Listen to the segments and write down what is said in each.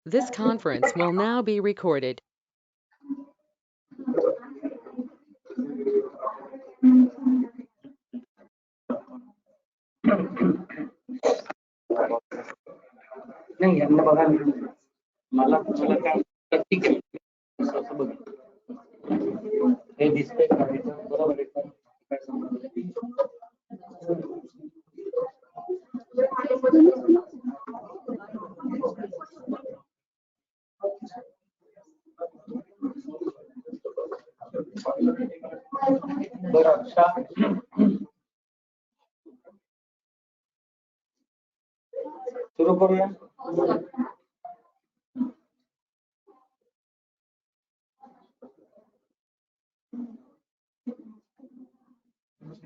This conference will now be recorded. नाही यांना बघा मला काय ठीक आहे असं बघ हे दिसतंय का बरोबर आहे का काय बरं सुरू करूया.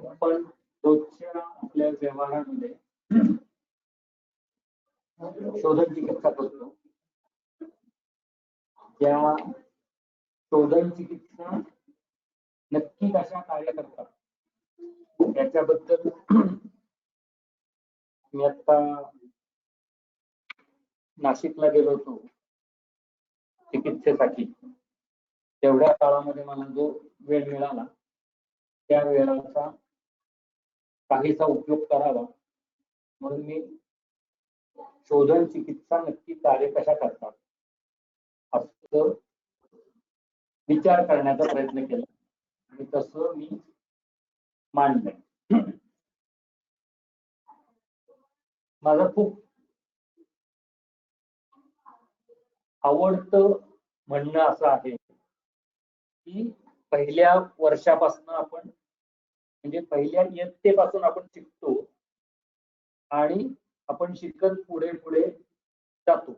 आपण रोजच्या आपल्या व्यवहारामध्ये शोधन चिकित्सा करतो. त्या शोधन चिकित्सा नक्की कशा कार्य करतात याच्याबद्दल मी आता नाशिकला गेलो होतो चिकित्सेसाठी. तेवढ्या काळामध्ये मला जो वेळ मिळाला त्या वेळाचा काहीसा उपयोग करावा म्हणून मी शोधन चिकित्सा नक्की कार्य कशा करतात असं विचार करण्याचा प्रयत्न केला आणि तसं मी मांडलंय. माझं खूप आवडतं म्हणणं असं आहे की पहिल्या वर्षापासून आपण म्हणजे पहिल्या इयत्तेपासून आपण शिकतो आणि आपण शिकत पुढे पुढे जातो.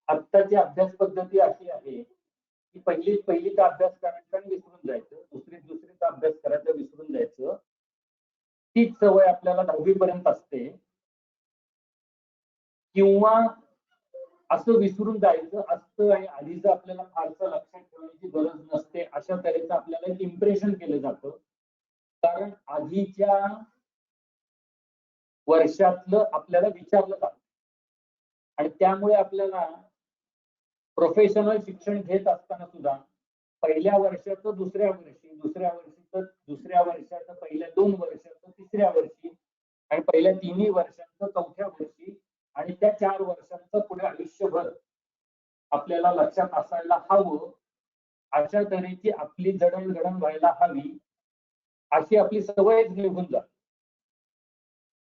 आत्ताची अभ्यास पद्धती अशी आहे की पहिलीचा अभ्यास करायचा आणि विसरून जायचं, दुसरीचा अभ्यास करायचा विसरून जायचं. तीच सवय आपल्याला 10वी पर्यंत असते किंवा असं विसरून जायचं असतं आणि आधीच आपल्याला फारसं लक्षात ठेवण्याची गरज नसते अशा तऱ्हेचं आपल्याला एक इम्प्रेशन केलं जातं. कारण आधीच्या वर्षातलं आपल्याला विचारलं जातं आणि त्यामुळे आपल्याला प्रोफेशनल शिक्षण घेत असताना सुद्धा पहिल्या वर्षाचं दुसऱ्या वर्षी, दुसऱ्या वर्षाचं पहिल्या 2 वर्षाचं तिसऱ्या वर्षी आणि पहिल्या 3 वर्षांचं चौथ्या वर्षी आणि त्या 4 वर्षांचं पुढे आयुष्यभर आपल्याला लक्षात असायला हवं अशा तऱ्हेची आपली जडणघडण व्हायला हवी अशी आपली सवय निघून जाते.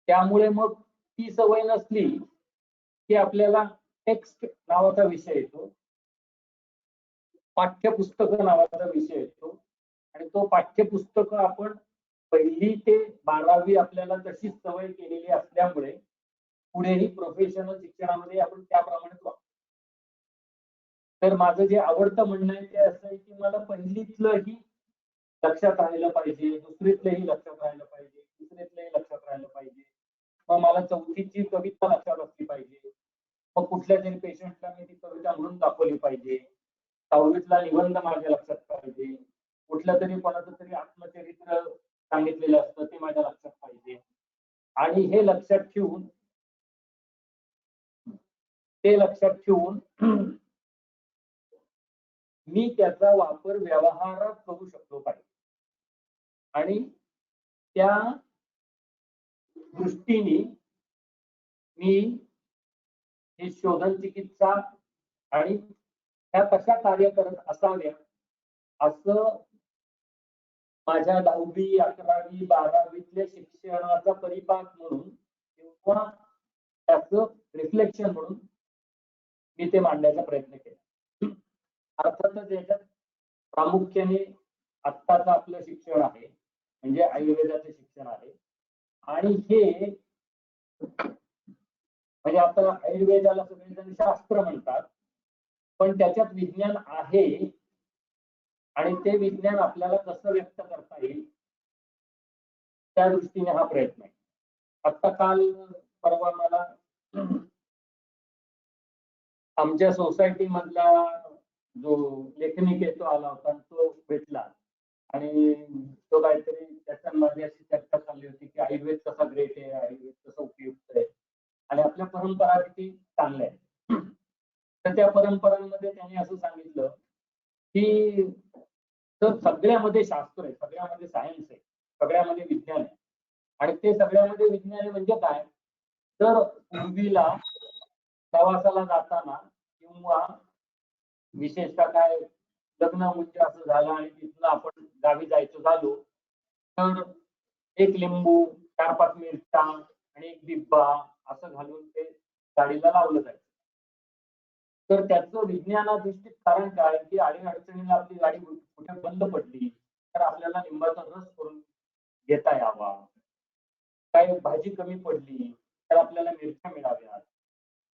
त्यामुळे मग ती सवय नसली की आपल्याला टेक्स्ट नावाचा विषय येतो, पाठ्यपुस्तक नावाचा विषय येतो आणि तो पाठ्यपुस्तक आपण 1ली ते 12वी आपल्याला तशीच सवय केलेली असल्यामुळे पुढेही प्रोफेशनल शिक्षणामध्ये आपण त्याप्रमाणेच वागतो. तर माझं जे आवडतं म्हणणं आहे ते असं आहे की मला पहिलीतलंही लक्षात राहिलं पाहिजे, दुसरीतलंही लक्षात राहिलं पाहिजे, तिसरीतलंही लक्षात राहिलं पाहिजे. मग मला चौथीची कविता लक्षात असली पाहिजे. मग कुठल्या तरी पेशंटला मी ती कविता म्हणून दाखवली पाहिजे. 6वीतला निबंध माझ्या लक्षात पाहिजे. कुठलं तरी कोणाचं तरी आत्मचरित्र सांगितलेलं असतं ते माझ्या लक्षात पाहिजे. आणि हे लक्षात ठेवून मी त्याचा वापर व्यवहारात करू शकलो पाहिजे आणि त्या दृष्टीने मी ही शोधन चिकित्सा आणि त्या कशा कार्य करत असाव्या असं माझ्या 10वी, 11वी, 12वीतल्या शिक्षणाचा परिपाक म्हणून किंवा त्याचं रिफ्लेक्शन म्हणून मी ते मांडण्याचा प्रयत्न केला. अर्थातच याच्यात प्रामुख्याने आत्ताचं आपलं शिक्षण आहे म्हणजे आयुर्वेदाचं शिक्षण आहे आणि हे म्हणजे आता आयुर्वेदाला सगळेजण शास्त्र म्हणतात पण त्याच्यात विज्ञान आहे आणि ते विज्ञान आपल्याला कसं व्यक्त करता येईल त्या दृष्टीने हा प्रयत्न आहे. आता काल परवा मला आमच्या सोसायटी मधला जो लेखनिक आहे तो आला होता तो भेटला आणि तो काहीतरी त्याच्यामध्ये अशी चर्चा चालली होती की आयुर्वेद कसा ग्रेट आहे, आयुर्वेद कसं उपयुक्त आहे आणि आपल्या परंपरा किती चांगल्या आहेत. त्या परंपरांमध्ये त्यांनी असं सांगितलं की तर सगळ्यामध्ये शास्त्र आहे, सगळ्यामध्ये सायन्स आहे, सगळ्यामध्ये विज्ञान आहे. आणि ते सगळ्यामध्ये विज्ञान आहे म्हणजे काय, तर पूर्वीला प्रवासाला जाताना किंवा विशेषतः काय लग्न म्हणजे असं झालं आणि तिथनं आपण गावी जायचं झालो, तर एक लिंबू, 4-5 मिरच्या आणि एक बिब्बा असं घालून ते गाडीला लावलं जायचं. तर त्याचं विज्ञानाधिष्ठित कारण काय, की अडीअडचणीला आपली गाडी कुठे बंद पडली तर आपल्याला लिंबाचा रस करून घेता यावा. काही भाजी कमी पडली तर आपल्याला मिरच्या मिळाव्यात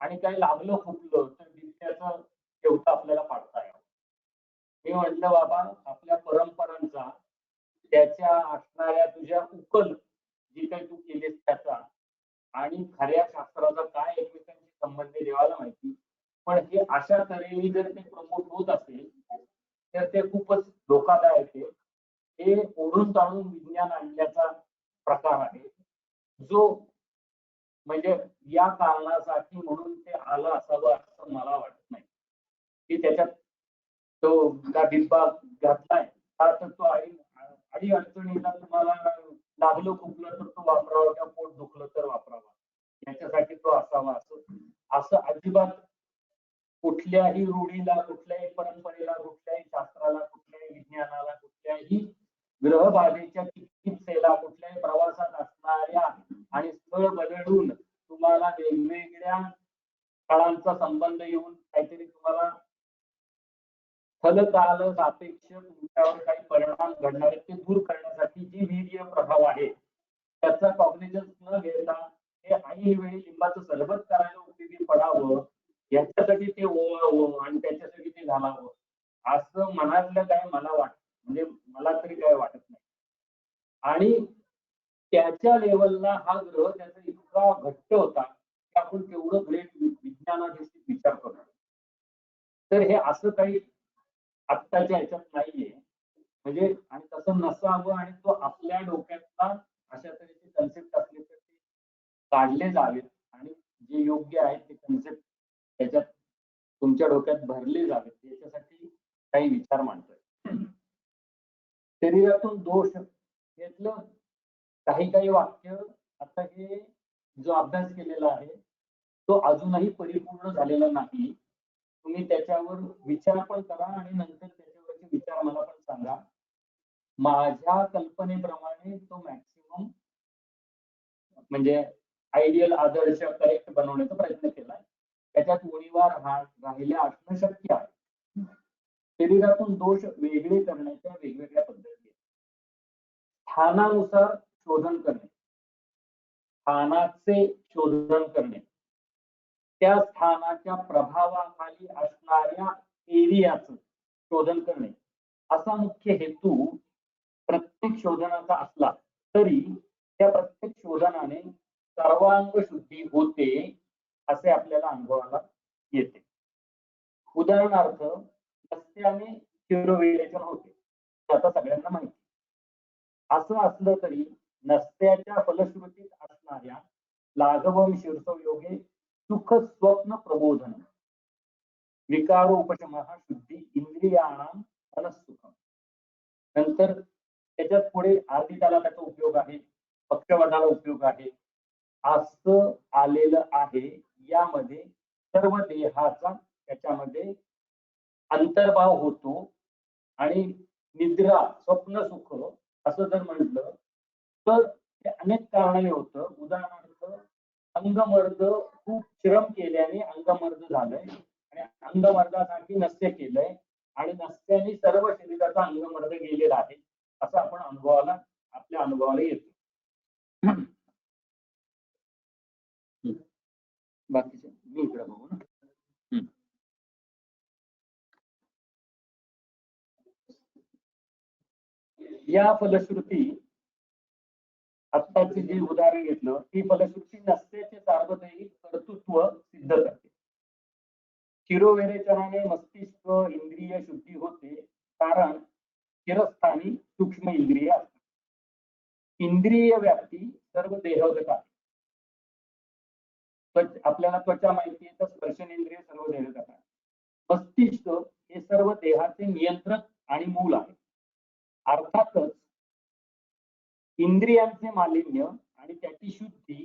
आणि काही लागलं खुपलं तर बिबट्याचं शेवट आपल्याला पाडता यावं. मी म्हटलं बाबा आपल्या परंपरांचा त्याच्या असणाऱ्या तुझ्या उकल जी काही तू केलीस त्याचा आणि खऱ्या शास्त्राचा काय एकमेकांशी संबंध देवाला माहिती. पण हे अशा तऱ्हेने जर ते प्रमोट होत असेल तर ते खूपच धोकादायक आहे. हे ओढून ताणून विज्ञान आणण्याचा प्रकार आहे जो म्हणजे या कारणासाठी म्हणून ते आलं असावं असं मला वाटत नाही, की त्याच्यात तो बिब्बा घातलाय तर तो अडी अडचणीला तुम्हाला लागलं खुपलं तर तो वापरावा किंवा पोट दुखलं तर वापरावा याच्यासाठी तो असावा असं अजिबात कुठल्याही रूढीला, कुठल्याही परंपरेला, कुठल्याही शास्त्राला, कुठल्याही विज्ञानाला, कुठल्याही ग्रहबाधेच्या चिकित्सेला, कुठल्याही प्रवासात असणाऱ्या आणि स्थळ बदलून तुम्हाला वेगवेगळ्या काळांचा संबंध येऊन काहीतरी तुम्हाला फलकाल सापेक्ष तुमच्यावर काही परिणाम घडणारे ते दूर करण्यासाठी जी वीर्य प्रभाव आहे त्याचा कॉग्निजन्स न घेता हे ऐन वेळी लिंबाचं सरबत करायला उपयोगी पडावं याच्यासाठी ते ओवावं आणि त्याच्यासाठी ते घालावं असं मनातलं काय मला म्हणजे मला तरी काय वाटत नाही. आणि त्याच्या लेवलला हा ग्रह त्याचा इतका घट्ट होता की आपण तेवढं ग्रेट विज्ञानाविषयी विचार करतो. तर हे असं काही आत्ताच्या ह्याच्यात नाहीये म्हणजे आणि तसं नसावं आणि तो आपल्या डोक्यातला अशा तऱ्हेचे कन्सेप्ट असले तर ते काढले जावेत आणि जे योग्य आहे ते कन्सेप्ट त्याच्यात तुमच्या डोक्यात भरले जावेत याच्यासाठी काही विचार मांडतोय. शरीरातून दोष यातलं काही वाक्य आता हे जो अभ्यास केलेला आहे तो अजूनही परिपूर्ण झालेला नाही. तुम्ही त्याच्यावर विचार पण करा आणि नंतर त्याच्यावरचे विचार मला पण सांगा. माझ्या कल्पनेप्रमाणे तो मॅक्सिमम म्हणजे आयडियल आदर्श करेक्ट बनवण्याचा प्रयत्न केलाय. त्याच्यात उणीवा राहिल्या असणं शक्य आहे. शरीरातून दोष वेगळे करण्याच्या वेगवेगळ्या पद्धती स्थानानुसार शोधन करणे, स्थानाचे शोधन करणे, त्या स्थानाच्या प्रभावाखाली असणाऱ्या एरियाचं शोधन करणे असा मुख्य हेतू प्रत्येक शोधनाचा असला तरी त्या प्रत्येक शोधनाने सर्वांग शुद्धी होते असे आपल्याला अनुभवाला येते. उदाहरणार्थ नसत्याने शिरोविरेचन होते हे आता सगळ्यांना माहिती. असं असलं तरी नसत्याच्या फलश्रुतीत असणाऱ्या लाघवम शीर्षयोगे सुख स्वप्न प्रबोधन विकारो उपशम शुद्धी इंद्रियाणाम मनस्सुखम. नंतर त्याच्यात पुढे आर्थिकाला त्याचा उपयोग आहे, पक्षवादाला उपयोग आहे असं आलेलं आहे. यामध्ये सर्व देहाचा त्याच्यामध्ये अंतर्भाव होतो आणि निद्रा स्वप्न सुख असं जर म्हटलं तर ते अनेक कारणाने होतं. उदाहरणार्थ अंगमर्द खूप श्रम केल्याने अंगमर्द झालंय आणि अंगमर्दासाठी नस्य केलंय आणि नस्त्याने सर्व शरीराचा अंगमर्द गेलेला आहे असं आपण आपल्या अनुभवाला येतो. बाकीचे मी इकडे बघू ना. या फलश्रुती आत्ताचे जे उदाहरण घेतलं ती फलश्रुती नसत्याचे सार्वजनिक कर्तृत्व सिद्ध करते. शिरोवेरेचनाने मस्तिष्क इंद्रिय शुद्धी होते कारण शिरस्थानी सूक्ष्म इंद्रिय असतात. इंद्रिय व्याप्ती सर्व देहगत आहे. आपल्याला त्वचा माहिती आहे तर स्पर्शनेंद्रिय सर्व देहगत आहे. सर्व देहाचे नियंत्रक आणि मूल आहे. अर्थातच इंद्रियांचे मालिन्य आणि त्याची शुद्धी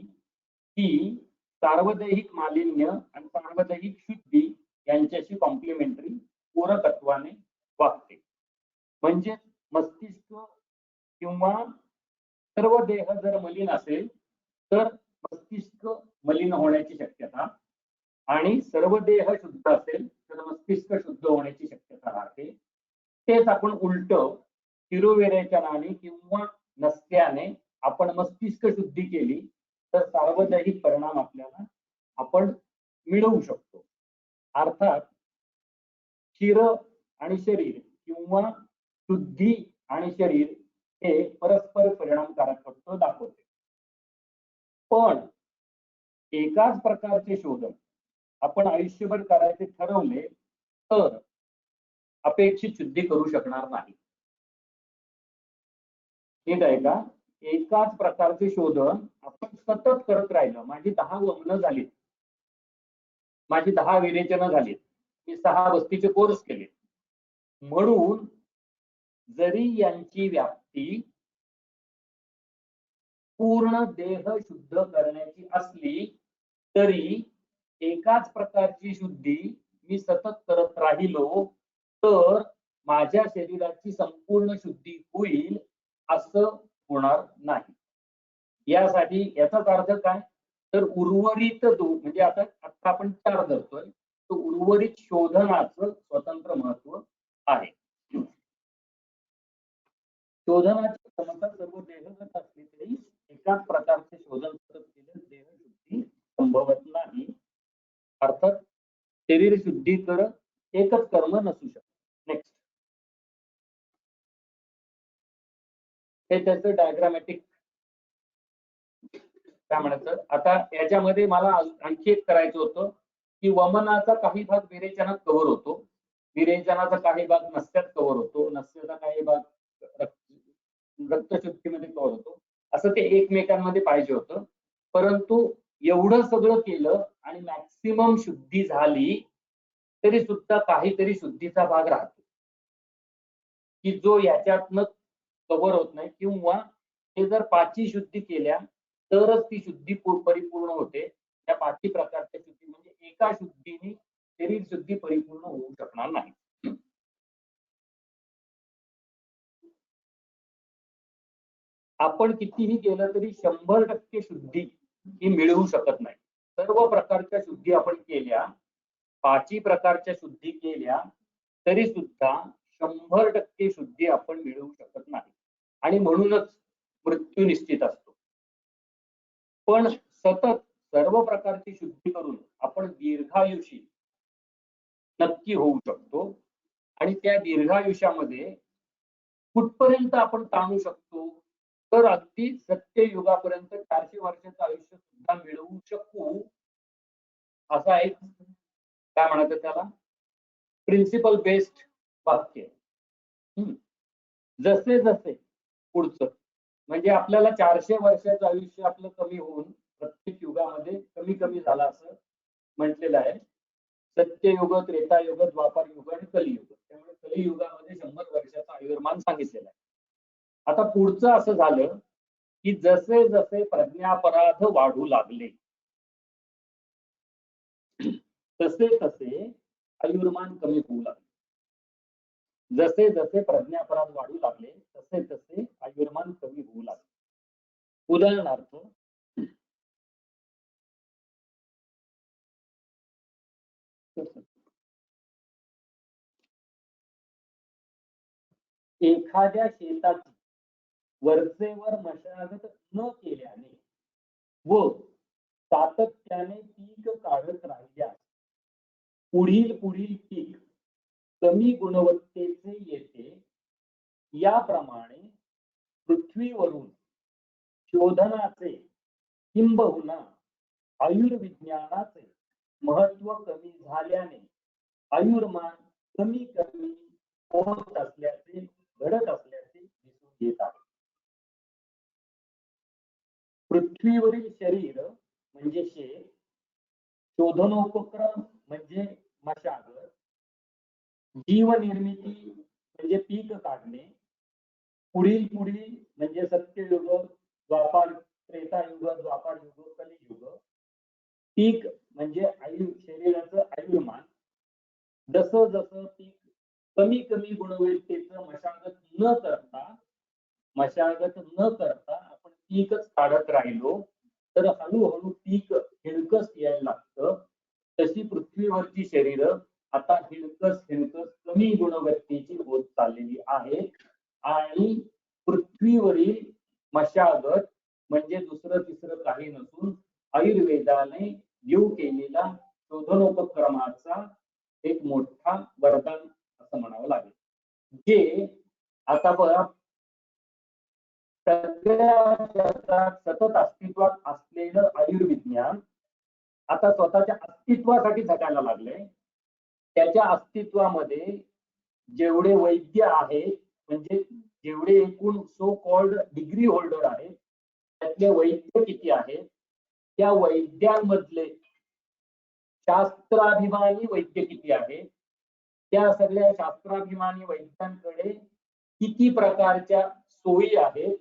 ही सार्वदेहिक मालिन्य आणि सार्वदेहिक शुद्धी यांच्याशी कॉम्प्लिमेंटरी पूरकत्वाने वागते. म्हणजे मस्तिष्क किंवा सर्व देह जर मलिन असेल तर मस्तिष्क मलिन होण्याची शक्यता, आणि सर्व देह शुद्ध असेल तर मस्तिष्क शुद्ध होण्याची शक्यता राहते. तेच आपण उलट तिरुविरेचनाने किंवा नसत्याने आपण मस्तिष्क शुद्धी केली तर सार्वजनिक परिणाम आपल्याला आपण मिळवू शकतो. अर्थात शिर आणि शरीर किंवा शुद्धी आणि शरीर हे परस्पर परिणामकारक असतो दाखवते. पण एकाच प्रकारचे शोधन आपण आयुष्यभर करायचे ठरवले तर अपेक्षित शुद्धी करू शकणार नाही. ठीक आहे का? एकाच प्रकारचे शोधन आपण सतत करत राहिलं. माझी 10 वमनं झाली, माझी 10 विरेचनं झाली, मी 6 बस्तीचे कोर्स केले, म्हणून जरी यांची व्याप्ती पूर्ण देह शुद्ध करण्याची असली तरी एकाच प्रकारची शुद्धी मी सतत करत राहिलो तर माझ्या शरीराची संपूर्ण शुद्धी होईल असं होणार नाही. यासाठी याचाच अर्थ काय, तर उर्वरित म्हणजे आता आपण 4 धरतोय, तर उर्वरित शोधनाचं स्वतंत्र महत्व आहे. शोधनाची क्षमता सर्व देहगत असली तरी एकाच प्रकारचे शोधन सतत केले देहशुद्धी संभवत नाही. अर्थात शरीर शुद्धी कर एकच कर्म नसू शकत. नेक्स्ट, हे त्याचं डायग्रामॅटिक काय म्हणायचं. आता याच्यामध्ये मला आणखी एक करायचं होतं की वमनाचा काही भाग विरेचनात कव्हर होतो, विरेचनाचा काही भाग नस्त्यात कव्हर होतो, नस्त्याचा काही भाग रक्तशुद्धीमध्ये कव्हर होतो, असं ते एकमेकांमध्ये पाहिजे होतं. परंतु एवढं सगळं केलं आणि मॅक्सिमम शुद्धी झाली तरी सुद्धा काहीतरी शुद्धीचा भाग राहतो की जो याच्यातनं कव्हर होत नाही, किंवा हे जर 5 शुद्धी केल्या तरच ती शुद्धी परिपूर्ण होते. त्या 5 प्रकारच्या शुद्धी म्हणजे एका शुद्धीने शरीर शुद्धी परिपूर्ण होऊ शकणार नाही. आपण कितीही केलं तरी 100% शुद्धी ही मिळवू शकत नाही. सर्व प्रकारच्या शुद्धी आपण केल्या, 5 प्रकारच्या शुद्धी केल्या तरी सुद्धा 100% शुद्धी आपण मिळवू शकत नाही, आणि म्हणूनच मृत्यू निश्चित असतो. पण सतत सर्व प्रकारची शुद्धी करून आपण दीर्घायुषी नक्की होऊ शकतो. आणि त्या दीर्घायुष्यामध्ये कुठपर्यंत आपण ताणू शकतो, तर अगदी सत्ययुगापर्यंत 400 वर्षाचं आयुष्य सुद्धा मिळवू शकू. असा एक काय म्हणायचं त्याला प्रिन्सिपल बेस्ड वाक्य. जसे जसे पुढचं म्हणजे आपल्याला 400 वर्षाचं आयुष्य आपलं कमी होऊन प्रत्येक युगामध्ये कमी कमी झालं असं म्हटलेलं आहे. सत्ययुग, त्रेतायुग, द्वापार युग आणि कलियुग. त्यामुळे कलियुगामध्ये 100 वर्षाचं आयुर्मान सांगितलेलं आहे. आता पुढचं असं झालं की जसे जसे प्रज्ञापराध वाढू लागले तसे तसे आयुर्मान कमी होऊ लागले. जसे जसे प्रज्ञापराध वाढू लागले तसे तसे आयुर्मान कमी होऊ लागले. उदाहरणार्थ, एखाद्या शेताची वरचेवर मशागत न केल्याने व सातत्याने पीक काढत राहिल्यास पुढील पीक कमी गुणवत्तेचे येते. याप्रमाणे पृथ्वीवरून शोधनाचे किंबहुना आयुर्विज्ञानाचे महत्व कमी झाल्याने आयुर्मान कमी कमी होत असल्याचे घडत असल्याचे दिसून येत आहे. पृथ्वीवरील शरीर म्हणजे शेत, शोधनोपक्रम म्हणजे मशागत, जीवनिर्मिती म्हणजे पीक काढणे, पुढील म्हणजे सत्ययुग, द्वापार, त्रेतायुग, द्वापार युग, कलियुग. पीक म्हणजे शरीराचं आयुर्मान. जसं जसं पीक कमी कमी गुणवत्तेचं मशागत न करता आपण पीकच काढत राहिलो तर हळूहळू पीक हिणकस यायला लागतं. तशी पृथ्वीवरची शरीर आता हिणकस कमी गुणवत्तेची होत चाललेली आहे. आणि पृथ्वीवरील मशागत म्हणजे दुसरं तिसरं काही नसून आयुर्वेदाने येऊ केलेला शोधनोपक्रमाचा एक मोठा वरदान असं म्हणावं लागेल. जे आता बघा सगळ्या जगात सतत अस्तित्वात असलेलं आयुर्विज्ञान आता स्वतःच्या अस्तित्वासाठी झटायला लागले. त्याच्या अस्तित्वामध्ये जेवढे वैद्य आहेत म्हणजे जेवढे एकूण सो कॉल्ड डिग्री होल्डर आहेत त्यातले वैद्य किती आहेत, त्या वैद्यांमधले शास्त्राभिमानी वैद्य किती आहेत, त्या सगळ्या शास्त्राभिमानी वैद्यांकडे किती प्रकारच्या सोयी आहेत,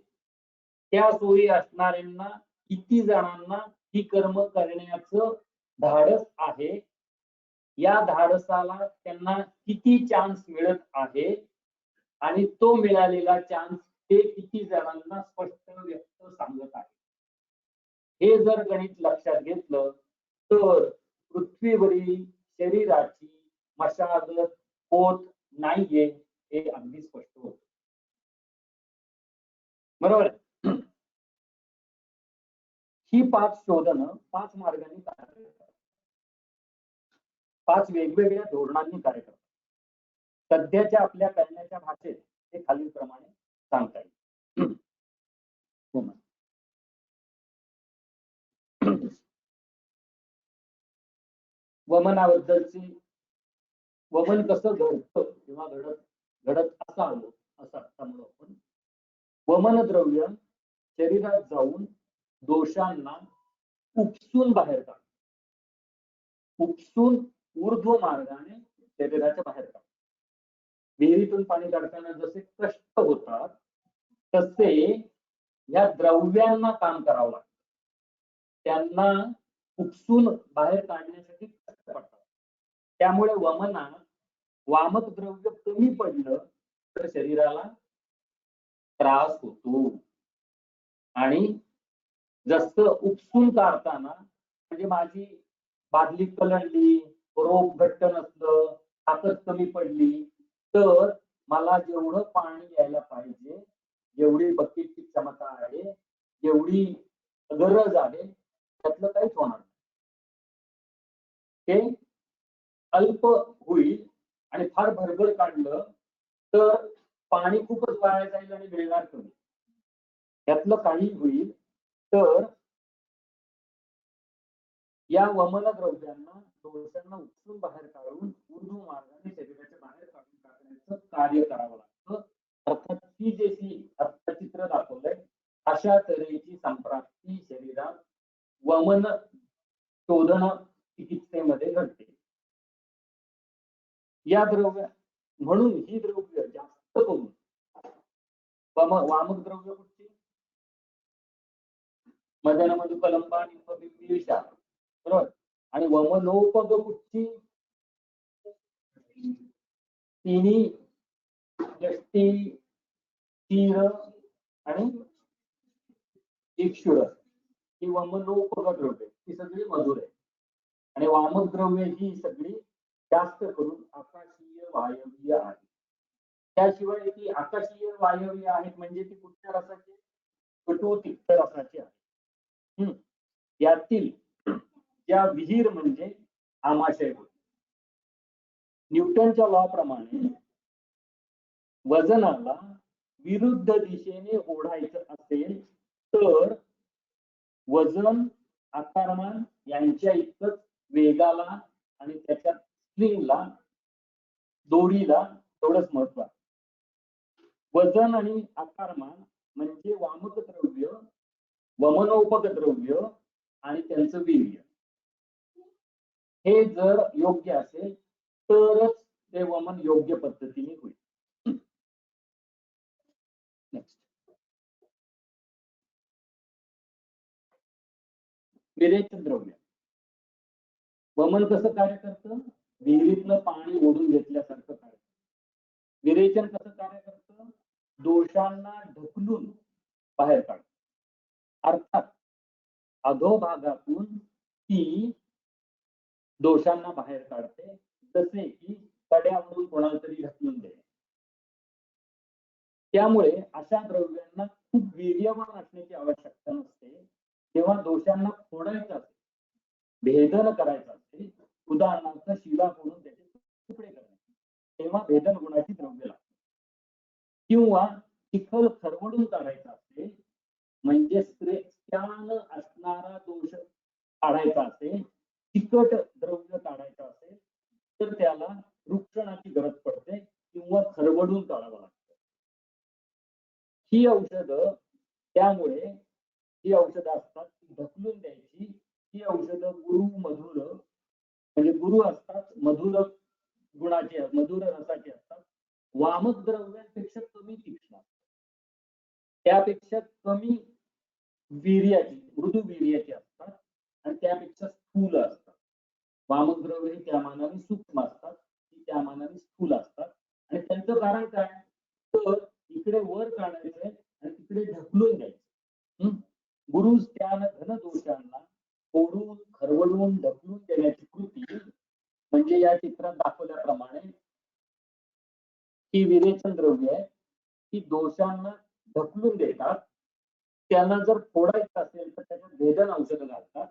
त्या सोयी असणाऱ्यांना किती जणांना ही कर्म करण्याचं धाडस आहे, या धाडसाला त्यांना किती चान्स मिळत आहे आणि तो मिळालेला चान्स ते किती जणांना स्पष्ट व्यक्त सांगत आहे. हे जर गणित लक्षात घेतलं तर पृथ्वीवरील शरीराची मशागत होत नाहीये हे अगदी स्पष्ट होत. बरोबर. ही 5 शोधनं 5 मार्गांनी कार्य करतात, 5 वेगवेगळ्या धोरणांनी कार्य करतात. सध्याच्या आपल्या करण्याच्या भाषेत हे खालीलप्रमाणे सांगता येईल. वमनाबद्दलची वमन कसं घडतं किंवा घडत असावं असं म्हणू आपण. वमन द्रव्य शरीरात जाऊन दोषांना उपसून बाहेर काढ, उपसून ऊर्ध्व मार्गाने शरीराच्या बाहेर काढ. विहिरीतून पाणी काढताना जसे कष्ट होतात तसे या द्रव्यांना काम करावं लागतं. त्यांना उपसून बाहेर काढण्यासाठी कष्ट पडतात. त्यामुळे वमनात वामक द्रव्य कमी पडलं तर शरीराला त्रास होतो. आणि जसं उपसून काढताना म्हणजे माझी बादली कलंडली, रोप घट्ट नसलं, ताकद कमी पडली तर मला जेवढं पाणी यायला पाहिजे, जेवढी बकेटची क्षमता आहे, जेवढी गरज आहे त्यातलं काहीच होणार नाही. ते अल्प होईल आणि फार भरभर काढलं तर पाणी खूपच वाया जाईल आणि मिळणार कमी. त्यातलं काही होईल तर या वमन द्रव्यांना दोषांना उपसून बाहेर काढून ऊर्ध्व मार्गाने शरीराच्या बाहेर काढून टाकण्याचं कार्य करावं लागतं. अर्थात ही जे चित्र दाखवलंय अशा तऱ्हेची संप्राप्ती शरीरात वमन शोधन चिकित्सेमध्ये घडते. या द्रव्य म्हणून ही द्रव्य जास्त करून वामक द्रव्य कुठची, मदन मधुकलंबा निंबबिंबिविषा, बरोबर. आणि वमनोपग कुठची, तिन्ही यष्टी, तीर आणि इक्षुर ही वमनोपग द्रव्य ही सगळी मधुर आहे. आणि वामक द्रव्य ही सगळी जास्त करून आकाशीय वायवीय आहे. त्याशिवाय ती आकाशीय वायवीय आहेत म्हणजे ती कुठल्या रसाची, कटू तिक्त रसाची आहे. यातील ज्या विहीर म्हणजे आमाशय होय. न्यूटनच्या लॉ प्रमाणे वजनाला विरुद्ध दिशेने ओढायचं असेल तर वजन आकारमान यांच्या इतकंच वेगाला आणि त्याच्या स्प्रिंगला, दोरीला तेवढंच महत्व आहे. वजन आणि आकारमान म्हणजे वामक द्रव्य, वमनोपक द्रव्य आणि त्यांचं वीर्य हे जर योग्य असेल तरच ते वमन योग्य पद्धतीने होईल. नेक्स्ट, विरेचन द्रव्य. वमन कसं कार्य करतं? विहिरीतलं पाणी ओढून घेतल्यासारखं कार्य. विरेचन कसं कार्य करतं? दोषांना ढकलून बाहेर काढतं. अर्थात अधोभागातून ती दोषांना बाहेर काढते, जसे की कड्यावरून कोणाला तरी ढकलून देणे. त्यामुळे अशा द्रव्यांना खूप वीर्यवान असण्याची आवश्यकता नसते. तेव्हा दोषांना फोडायचं असेल, भेदन करायचं असेल, उदाहरणार्थ शिला फोडून त्याचे तुकडे करणे, तेव्हा भेदन गुणाची द्रव्य लागतात. किंवा चिखल खरवडून काढायचा असेल, म्हणजे स्त्यान असणारा दोष काढायचा असेल, चिकट द्रव्य काढायचं असेल, तर त्याला रुक्षणाची गरज पडते किंवा खरवडून काढावं लागतं. ही औषधं, त्यामुळे ही औषधं असतात ती ढकलून द्यायची. ही औषधं गुरु मधुर, म्हणजे गुरु असतात, मधुर गुणाचे, मधुर रसाचे असतात. वामक द्रव्यांपेक्षा कमी तीक्ष्ण असतात, त्यापेक्षा कमी वीर्याची, मृदू वीर्याची असतात आणि त्यापेक्षा स्थूल असतात. वामक द्रव्य ही त्या मानाने सूक्ष्म असतात, ती त्या मानाने स्थूल असतात. आणि त्यांचं कारण काय? तर इकडे वर काढायचंय आणि तिकडे ढकलून द्यायचं. गुरु त्यान धन दोषांना फोडून खरवडून ढकलून देण्याची कृती म्हणजे या चित्रात दाखवल्याप्रमाणे ही विरेचन द्रव्य आहे, ही दोषांना ढकलून देतात. त्यांना जर फोडायचं असेल तर त्याच्यात भेदन औषध घालतात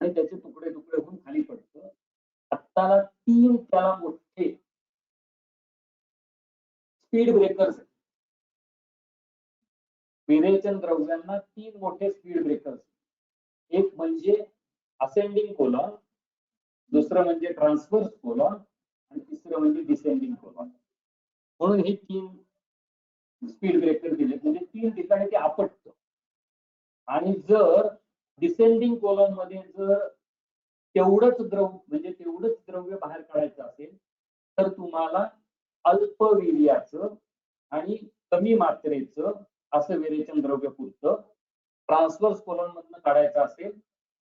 आणि त्याचे तुकडे तुकडे होऊन खाली पडतं. आत्ताला 3 त्याला मोठे स्पीड ब्रेकर्स, विरेचन द्रव्यांना 3 मोठे स्पीड ब्रेकर्स. एक म्हणजे असेंडिंग कोलॉन, दुसरं म्हणजे ट्रान्सव्हर्स कोलॉन आणि तिसरं म्हणजे डिसेंडिंग कोलॉन. म्हणून हे 3 स्पीड ब्रेकर दिले, म्हणजे 3 ठिकाणी ते आपटतं. आणि जर डिसेंडिंग कोलॉन मध्ये जर तेवढंच द्रव्य, म्हणजे तेवढंच द्रव्य बाहेर काढायचं असेल तर तुम्हाला अल्पवीर्याचं आणि कमी मात्रेचं असं विरेचन द्रव्य पुरतं. ट्रान्सव्हर्स कोलॉन मधनं काढायचं असेल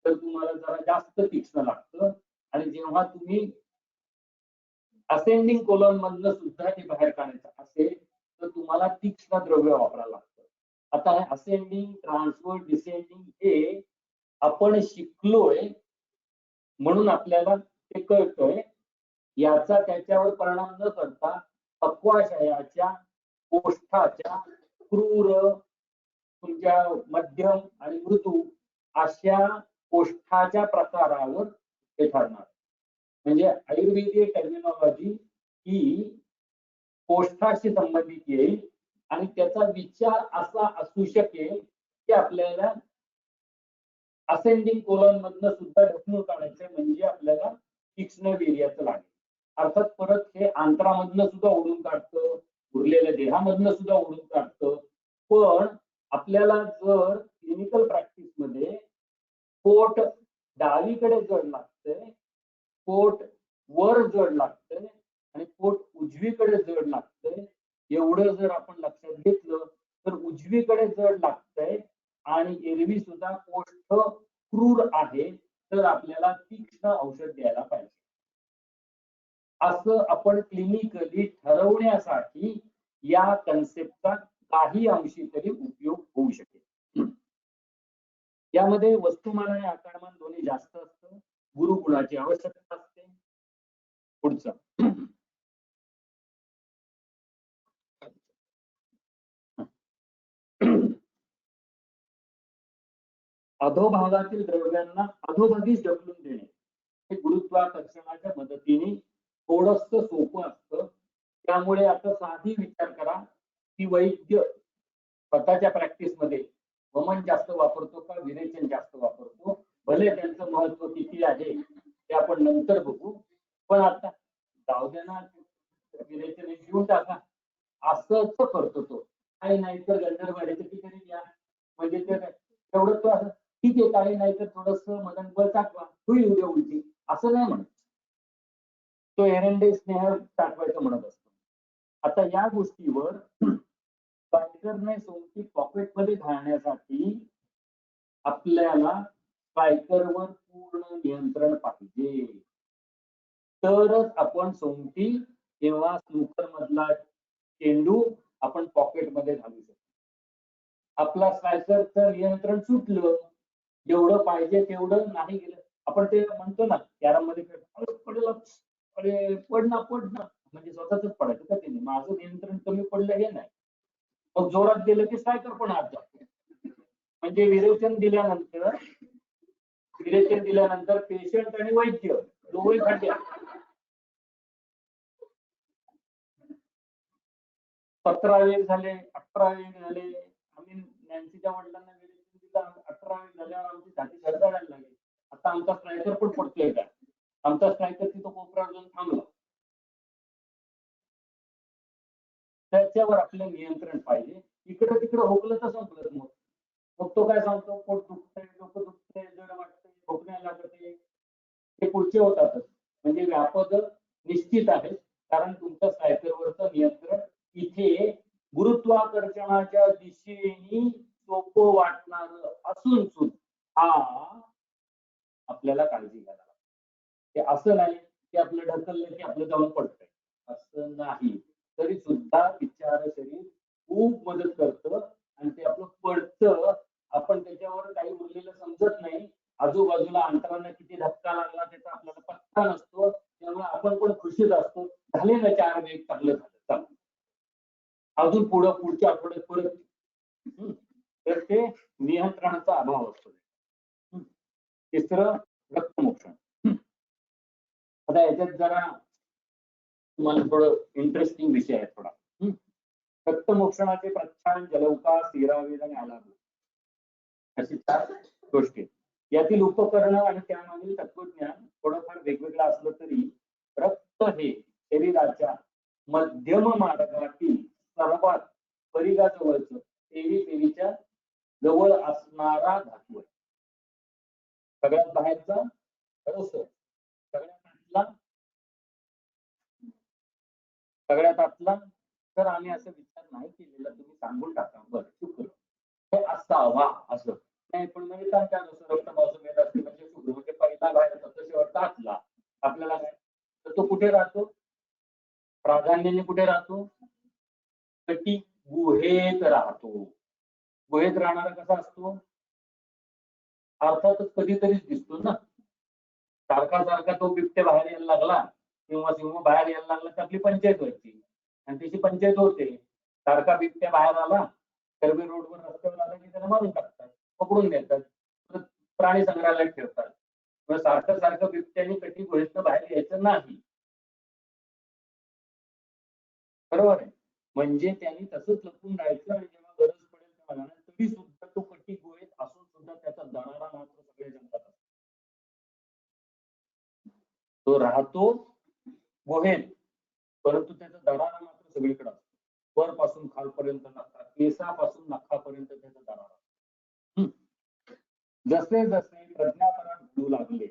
तर तुम्हाला जरा जास्त तीक्ष्ण लागतं. आणि जेव्हा तुम्ही असेंडिंग कोलॉन मधनं सुद्धा ते बाहेर काढायचं असेल तर तुम्हाला तीक्ष्ण द्रव्य वापरावं लागतं. आता हे असेंडिंग, ट्रान्सव्हर्स, डिसेंडिंग हे आपण शिकलोय म्हणून आपल्याला ते कळतंय. याचा त्याच्यावर परिणाम न करता पक्वाशयाच्या, कोष्ठाच्या, क्रूर, तुमच्या मध्यम आणि मृदू अशा कोष्ठाच्या प्रकारावर ते ठरणार. म्हणजे आयुर्वेदीय टर्मिनॉलॉजी ही कोष्ठाशी संबंधित येईल आणि त्याचा विचार असा असू शकेल की आपल्याला असेंडिंग कोलॉन मधनं सुद्धा ढकलून काढायचं, म्हणजे आपल्याला तीक्ष्ण वीर्याचं लागेल. अर्थात परत हे आंतरामधनं सुद्धा ओढून काढतं, उरलेल्या देहामधनं सुद्धा ओढून काढतं. पण आपल्याला जर क्लिनिकल प्रॅक्टिस मध्ये पोट डावीकडे जड लागतंय, पोट वर जड लागतंय आणि पोट उजवीकडे जड लागतंय, एवढं जर आपण लक्षात घेतलं तर उजवीकडे जड लागतंय आणि एरवी सुद्धा कोष्ठ क्रूर आहे, तर आपल्याला तीक्ष्ण औषध द्यायला पाहिजे. असं आपण क्लिनिकली ठरवण्यासाठी या कन्सेप्टचा काही अंशी तरी उपयोग होऊ शकेल. यामध्ये वस्तुमान आणि आकारमान दोन्ही जास्त असतं, गुरुगुणाची आवश्यकता असते. पुढचं अधोभागातील द्रव्यांना अधोभागीच ढकलून देणे हे गुरुत्वाकर्षणाच्या मदतीने थोडस सोपं असतं. त्यामुळे आता साधी विचार करा की वैद्य स्वतःच्या प्रॅक्टिस मध्ये वमन जास्त वापरतो का विरेचन जास्त वापरतो? भले त्यांचं महत्व किती आहे ते आपण नंतर बघू, पण आता जाऊ द्या ना, विरेचन घेऊन टाका असंच करतो तो. काही नाही तर गंधर्वाडीचं ठिकाणी घ्या, म्हणजे ते तेवढं तो असं ठीक आहे, काही नाही तर थोडस मदन बळ टाकवा, होईल उद्या उलटी, असं नाही म्हणत. तो एरंडे स्नेह साठवायचं म्हणत असतो. आता या गोष्टीवर स्ट्रायकरने सोंगटी पॉकेटमध्ये घालण्यासाठी आपल्याला स्ट्रायकरवर पूर्ण नियंत्रण पाहिजे. तरच आपण सोंगटी किंवा स्नूकर मधला चेंडू आपण पॉकेटमध्ये घालू शकतो. आपला स्ट्रायकरचं नियंत्रण सुटलं, जेवढं पाहिजे तेवढं नाही गेलं. आपण ते म्हणतो ना कॅरम मध्ये पडलं, अरे पड ना म्हणजे स्वतःच पडायचं का ते माझं नियंत्रण कमी पडलं हे नाही. मग जोरात गेलं की स्ट्रायकर पण आत जातो. म्हणजे विरेचन दिल्यानंतर पेशंट आणि वैद्य दोघे खड्डे. 17 वेळ झाले, 18 वेळ झाले. आम्ही नॅन्सीच्या वडिलांना विरेचन दिलं, 18 वेळ झाल्यावर आमची छाती धडधडायला लागली. आता आमचा स्ट्रायकर पण पडतोय का? आमचा स्ट्रायकर तिथं कोपऱ्यावर जाऊन थांबला. त्याच्यावर आपलं नियंत्रण पाहिजे. इकडे तिकडे होकलं तर संपलं. मग तो काय सांगतो, पोट दुखतंय, डोकं दुखतंय, जड वाटतंय, झोपण्याला लागतंय, ते पुढचे होतातच. म्हणजे व्यापक निश्चित आहे, कारण तुमच्या स्ट्रायकरवरचं नियंत्रण इथे गुरुत्वाकर्षणाच्या दिशेने सोपं वाटणार असून सुद्धा आपल्याला काळजी घ्यायला लागते. ते असं नाही की आपलं ढकललं की आपलं जाऊन पडतंय, असं नाही. तरी सुद्धा विचार शरीर खूप मदत करतं आणि ते आपलं पडतं. आपण त्याच्यावर काही उरलेलं समजत नाही. आजूबाजूला अंतरानं किती धक्का लागला त्याचा आपल्याला पत्ता नसतो. त्यामुळे आपण पण खुशीत असतो. झाले ना 4 वेग, चांगलं झालं, चालू अजून पुढच्या आठवड्यात परत. तर ते नियंत्रणाचा अभाव असतो. तिसरं रक्तमोक्षण. आता याच्यात जरा तुम्हाला थोडं इंटरेस्टिंग विषय आहे थोडा. रक्तमोक्षणाचे प्रच्छान, जलौका, सीरावेद आणि आलाभ अशी 4 गोष्टी. यातील उपकरणं आणि त्यामागील तत्वज्ञान थोडंफार वेगवेगळं असलं तरी रक्त हे शरीराच्या मध्यम मार्गातील सर्वात परिघाजवळचं पेरीच्या जवळ असणारा धातू आहे. सगळ्यात बाहेरचा सगळ्यात आतला. तर आम्ही असं विचार नाही केलेला, तुम्ही सांगून टाका. बरं शुक्र हे असावा असं नाही, पण म्हणजे काय काय असं रक्तपासून येत असते म्हणजे शुक्र म्हणजे पहिला बाहेरचा तर शेवटचा आतला. आपल्याला काय तर तो कुठे राहतो, प्राधान्याने कुठे राहतो, कटी गुहेत राहतो. गुहेत राहणारा कसा असतो, अर्थातच कधीतरीच दिसतो ना. सारखा तो बिबट्या बाहेर यायला लागला किंवा सिंह बाहेर यायला लागला तर आपली पंचायत व्हायची आणि त्याची पंचायत होते. सारखा बिबट्या बाहेर आला, कर्वे रोडवर रस्त्यावर आला की त्याला मारून टाकतात, पकडून नेतात, प्राणी संग्रहालयात ठेवतात. सारखं बिबट्याने कटी गुहेतनं बाहेर यायचं नाही, बरोबर आहे. म्हणजे त्यांनी तसंच लपून राहायचं आणि जेव्हा गरज पडेल तेव्हा तरी सुद्धा तो कटी गुहेत असून सुद्धा त्याचा दरारा मात्र सगळे जमतात. तो राहतो गुहेत, परंतु त्याचा दरारा मात्र सगळीकडे असतो. वरपासून खालपर्यंत नखा, केसापासून नखापर्यंत त्याचा दरारा. जसे जसे प्रज्ञापरात घडू लागले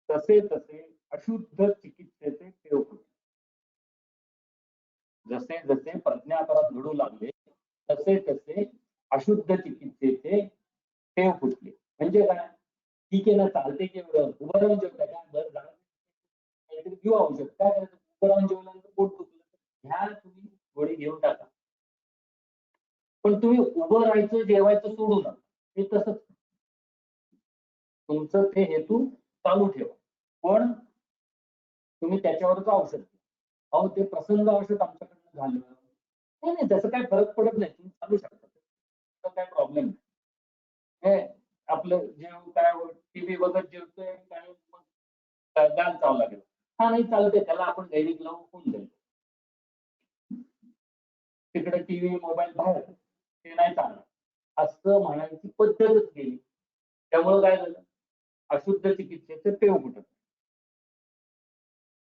तसे तसे अशुद्ध चिकित्सेचे पेव फुटले. जसे जसे प्रज्ञापरात घडू लागले तसे तसे अशुद्ध चिकित्सेचे पेव फुटले. म्हणजे काय, ठीक आहे ना, चालते की उभं राहून जेवता काय, बरं झालं काहीतरी घेऊ औषध, काय करायचं, उभं राहून जेवल्यानंतर पोट दुखलं घ्या, तुम्ही गोळी घेऊन टाका. पण तुम्ही उभं राहायचं जेवायचं सोडू नका. हे तसंच तुमचं ते हेतू चालू ठेवा, पण तुम्ही त्याच्यावरच औषध घ्या. अहो ते प्रसंग औषध आमच्याकडनं झालं नाही, त्याचा काय फरक पडत नाही, तुम्ही चालू शकता, काय प्रॉब्लेम नाही. हे आपलं जेव काय टीव्ही बघत जेवतोय काय मग गाल चावं लागेल, हा नाही चालते, त्याला आपण दैनिक लावून होऊन जाईल. तिकडे टीव्ही मोबाईल बाहेर ते नाही चालणार असं म्हणायची पद्धतच गेली. त्यामुळे काय झालं, अशुद्ध चिकित्सेचे पेव फुटत.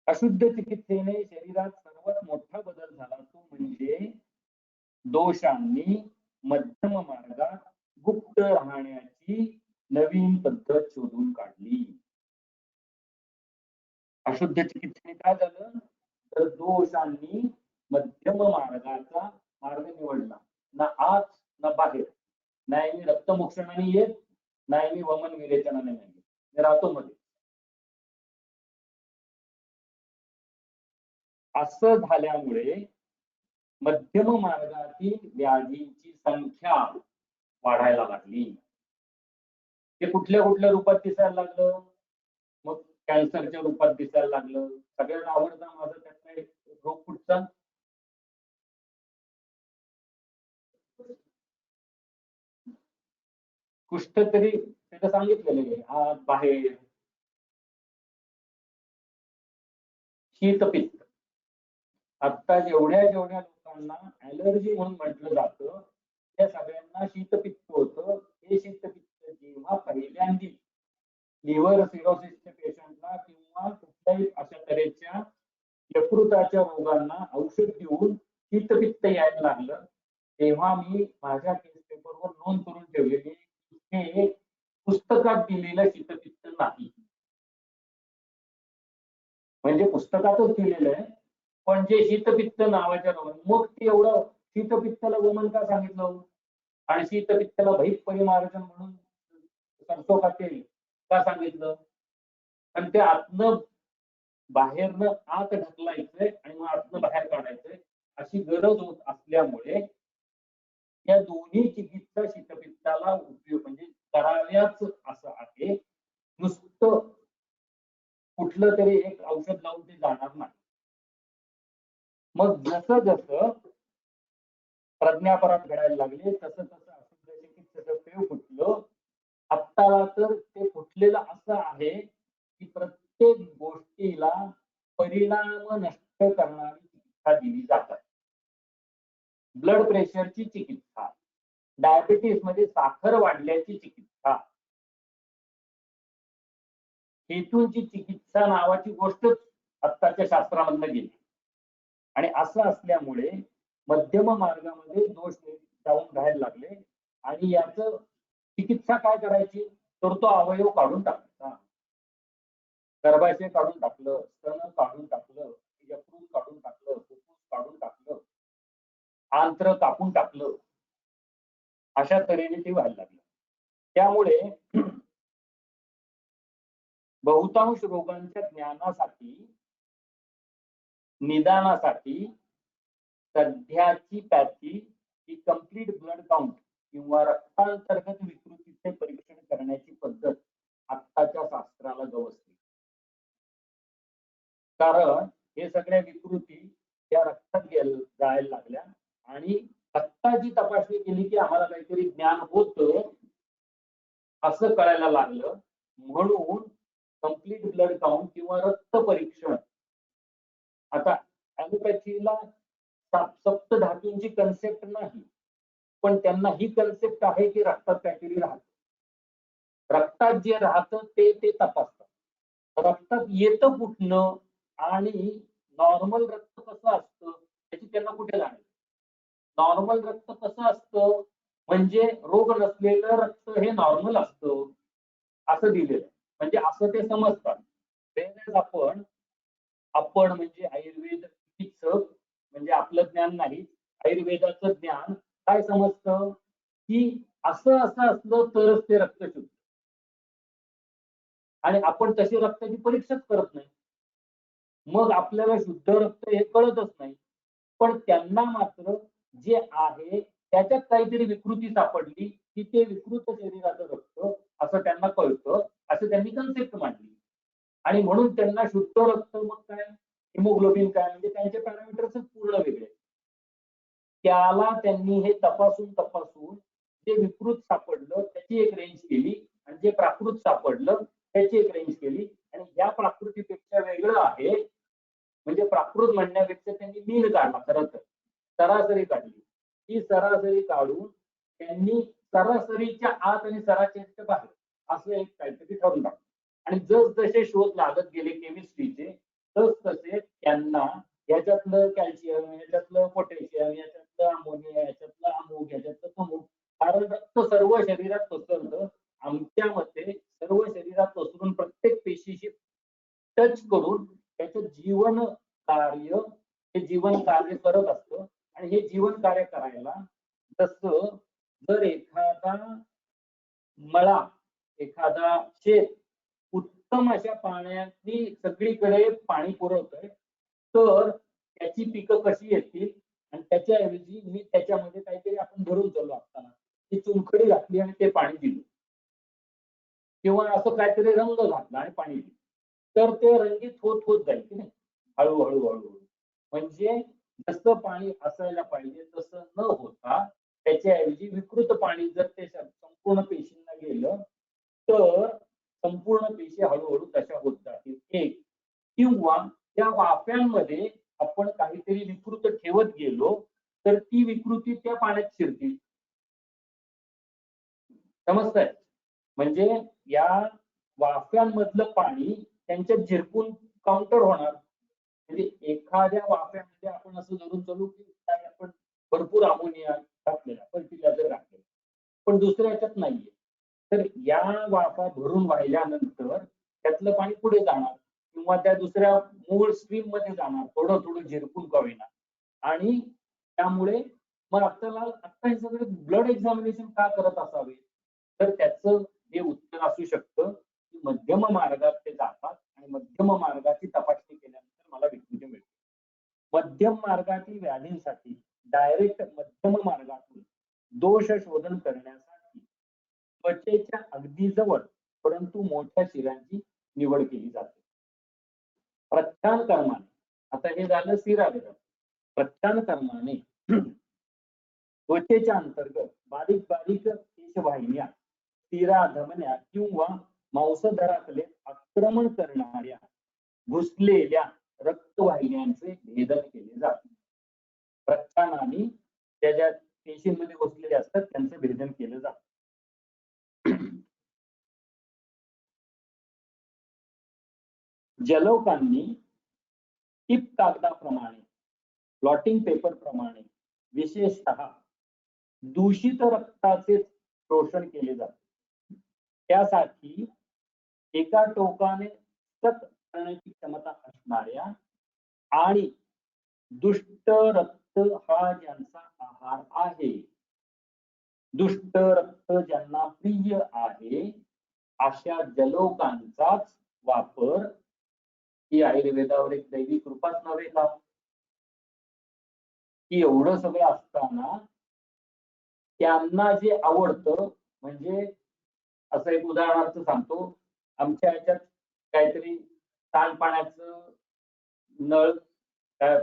अशुद्ध चिकित्सेने शरीरात सर्वात मोठा बदल झाला तो म्हणजे दोषांनी मध्यम मार्गात गुप्त राहण्याची नवीन पद्धत शोधून काढली. अशुद्ध चिकित्सेने काय झालं तर दोषांनी मध्यम मार्गाचा मार्ग निवडला, ना आत ना बाहेर. नाही मी रक्तमोक्षणाने येत, नाही मी वमन विरेचनाने नाही येत, मी राहतो मध्ये. असं झाल्यामुळे मध्यम मार्गातील व्याधींची संख्या वाढायला लागली. ते कुठल्या कुठल्या रूपात दिसायला लागलं, मग कॅन्सरच्या रूपात दिसायला लागलं. सगळ्यांना आवडता माझा त्यातला एक रोग कुठचा, कुष्ठ तरी त्याचं सांगितलेलं आहे, आत बाहेर. शीतपित्त. आता जेवढ्या जेवढ्या लोकांना ऍलर्जी म्हणून म्हटलं जातं त्या सगळ्यांना शीतपित्त होतं. हे शीतपित्त जेव्हा पहिल्यांदा लिव्हर सिरोसिसच्या पेशंटला किंवा कुठल्याही अशा तऱ्हेच्या यकृताच्या रोगांना औषध देऊन शीतपित्त यायला लागलं, तेव्हा मी माझ्या केस पेपरवर नोंद करून ठेवलेली हे पुस्तकात दिलेलं शीतपित्त नाही. म्हणजे पुस्तकातच दिलेलं आहे, पण जे शीतपित्त नावाच्या रोगात, मग ते एवढं शीतपित्ताला वमन का सांगितलं आणि शीतपित्ताला भैप परिमार्जन म्हणून सरसो का तेल का सांगितलं. पण ते आतनं बाहेरनं आत ढकलायचंय आणि मग आतनं बाहेर काढायचंय अशी गरज होत असल्यामुळे या दोन्ही चिकित्सा शीतपित्ताला उपयोग म्हणजे कराव्याच असं आहे. नुसतं कुठलं तरी एक औषध लावून ते जाणार नाही. मग जसं जसं प्रज्ञापरात घडायला लागले तसं तसं अशुद्ध चिकित्सेचं पेव फुटलं. आत्ता तर ते फुटलेलं असं आहे की प्रत्येक गोष्टीला परिणाम नष्ट करणारी चिकित्सा दिली जातात. ब्लड प्रेशरची चिकित्सा, डायबिटीस मध्ये साखर वाढल्याची चिकित्सा, हेतूंची चिकित्सा नावाची गोष्टच आत्ताच्या शास्त्रामधनं गेली. आणि असं असल्यामुळे मध्यम मार्गामध्ये दोष जाऊन राहायला लागले आणि याच चिकित्सा काय करायची तर तो अवयव काढून टाकायचा. गर्भाशय काढून टाकलं, स्तन काढून टाकलं, यकृत काढून टाकलं, फुफ्फुस काढून टाकलं, आंत्र कापून टाकलं, अशा तऱ्हेने ते व्हायला लागलं. त्यामुळे बहुतांश रोगांच्या ज्ञानासाठी निदानासाठी सध्याची पॅथी ही कम्प्लीट ब्लड काउंट किंवा रक्तांतर्गत विकृतीचे परीक्षण करण्याची पद्धत आत्ताच्या शास्त्राला गवसली. कारण हे सगळ्या विकृती त्या रक्तात जायला लागल्या आणि रक्ताची तपासणी केली की आम्हाला काहीतरी ज्ञान होतं असं कळायला लागलं. म्हणून कम्प्लीट ब्लड काउंट किंवा रक्त परीक्षण. आता ॲलोपॅथीला सप्त धातूंची कन्सेप्ट नाही, पण त्यांना ही कन्सेप्ट आहे की रक्तात काहीतरी राहतं. रक्तात जे राहतं ते तपासतात. रक्तात येतं कुठनं आणि नॉर्मल रक्त कसं असतं त्याची त्यांना कुठे जाणीव. नॉर्मल रक्त कसं असतं म्हणजे रोग नसलेलं रक्त हे नॉर्मल असतं असं दिलेलं, म्हणजे असं ते समजतात. आपण म्हणजे आयुर्वेद चिकित्सक म्हणजे आपलं ज्ञान नाही, आयुर्वेदाचं ज्ञान काय समजतं की असं असं असलं तरच ते रक्त शुद्ध, आणि आपण तशी रक्ताची परीक्षाच करत नाही. मग आपल्याला शुद्ध रक्त हे कळतच नाही. पण त्यांना मात्र जे आहे त्याच्यात काहीतरी विकृती सापडली की ते विकृत शरीराचं रक्त असं त्यांना कळतं, असं त्यांनी कन्सेप्ट मांडली. आणि म्हणून त्यांना शुद्ध रक्त मग काय हिमोग्लोबिन काय म्हणजे त्यांचे पॅरामीटर्सच पूर्ण वेगळे. त्याला त्यांनी हे तपासून जे विकृत सापडलं त्याची एक रेंज केली आणि जे प्राकृत सापडलं त्याची एक रेंज केली. आणि या प्राकृतीपेक्षा वेगळं आहे म्हणजे प्राकृत म्हणण्यापेक्षा त्यांनी मीन काढला, खरं तर सरासरी काढली. ही सरासरी काढून त्यांनी सरासरीच्या आत आणि सरासरीच्या बाहेर असं एक काहीतरी ठरवून टाकलं. आणि जसे शोध लागत गेले केमिस्ट्रीचे तसे त्यांना याच्यातलं कॅल्शियम, याच्यातलं पोटॅशियम, याच्यातलं अमोनिया, याच्यातलं अमुक, याच्यातलं तमुक, कारण रक्त सर्व शरीरात पसरतं. आमच्या मते सर्व शरीरात पसरून प्रत्येक पेशीशी टच करून त्याचं जीवन कार्य हे जीवन कार्य करत असतं. आणि हे जीवन कार्य करायला जसं जर एखादा मळा, एखादा शेत उत्तम अशा पाण्याची सगळीकडे पाणी पुरवतोय, तर त्याची पिकं कशी येतील. आणि त्याच्याऐवजी मी त्याच्यामध्ये काहीतरी आपण धरून चाललो असताना ती चुनखडी घातली आणि ते पाणी दिलं, किंवा असं काहीतरी रंग घातला आणि पाणी दिलं, तर ते रंगीत होत होत जाईल की नाही, हळूहळू हळूहळू. म्हणजे जसं पाणी असायला पाहिजे तसं न होता त्याच्याऐवजी विकृत पाणी जर ते संपूर्ण पेशींना गेलं, तर संपूर्ण पेशी हळूहळू तशा होत जातील. एक, किंवा त्या वाफ्यांमध्ये आपण काहीतरी विकृत ठेवत गेलो तर ती विकृती त्या पाण्यात शिरतील. समजतंय? म्हणजे या वाफ्यांमधलं पाणी त्यांच्यात झिरपून काउंटर होणार. म्हणजे एखाद्या वाफ्यामध्ये आपण असं धरून चालू की काय आपण भरपूर अमोनिया घातलेला, फर्टिलायझर घातलेला, पण दुसऱ्या ह्याच्यात नाहीये. तर या वाफा भरून वाहिल्यानंतर त्यातलं पाणी पुढे जाणार किंवा त्या दुसऱ्या मूळ स्ट्रीम मध्ये जाणार, थोडं थोडं झिरपून का होईना. आणि त्यामुळे मग आपल्याला आता हे सगळं ब्लड एक्झामिनेशन का करत असावे, तर त्याचं हे उत्तर असू शकतं की मध्यम मार्गात ते जातात आणि मध्यम मार्गाची तपासणी केल्यानंतर मला विकृती मिळते. मध्यम मार्गातील व्याधींसाठी डायरेक्ट मध्यम मार्गातून दोष शोधन करण्यासाठी त्वचेच्या अगदी जवळ परंतु मोठ्या शिरांची निवड केली जाते. प्रत्यान कर्माने, आता हे झालं शिरावेदन. प्रत्यान कर्माने त्वचेच्या अंतर्गत बारीक बारीक केशवाहिन्या, शिरा, धमन्या किंवा मांसधरातले आक्रमण करणाऱ्या घुसलेल्या रक्तवाहिन्यांचे भेदन केले जाते. प्रत्यानाने त्या ज्या पेशींमध्ये घुसलेले असतात त्यांचं भेदन केलं जातं. जलौकांनी टिप कागदाप्रमाणे, ब्लॉटिंग पेपर प्रमाणे विशेषतः दूषित रक्ताचे शोषण केले जाते. त्यासाठी एका टोकाने सत करण्याची क्षमता असणाऱ्या आणि दुष्ट रक्त हा ज्यांचा आहार आहे, दुष्ट रक्त ज्यांना प्रिय आहे, अशा जलौकांचाच वापर ही आयुर्वेदावर एक दैवी कृपाच नव्हे का? की एवढं सगळं असताना त्यांना जे आवडतं, म्हणजे असं एक उदाहरणार्थ सांगतो. आमच्या ह्याच्यात काहीतरी सांडपाण्याचं नळ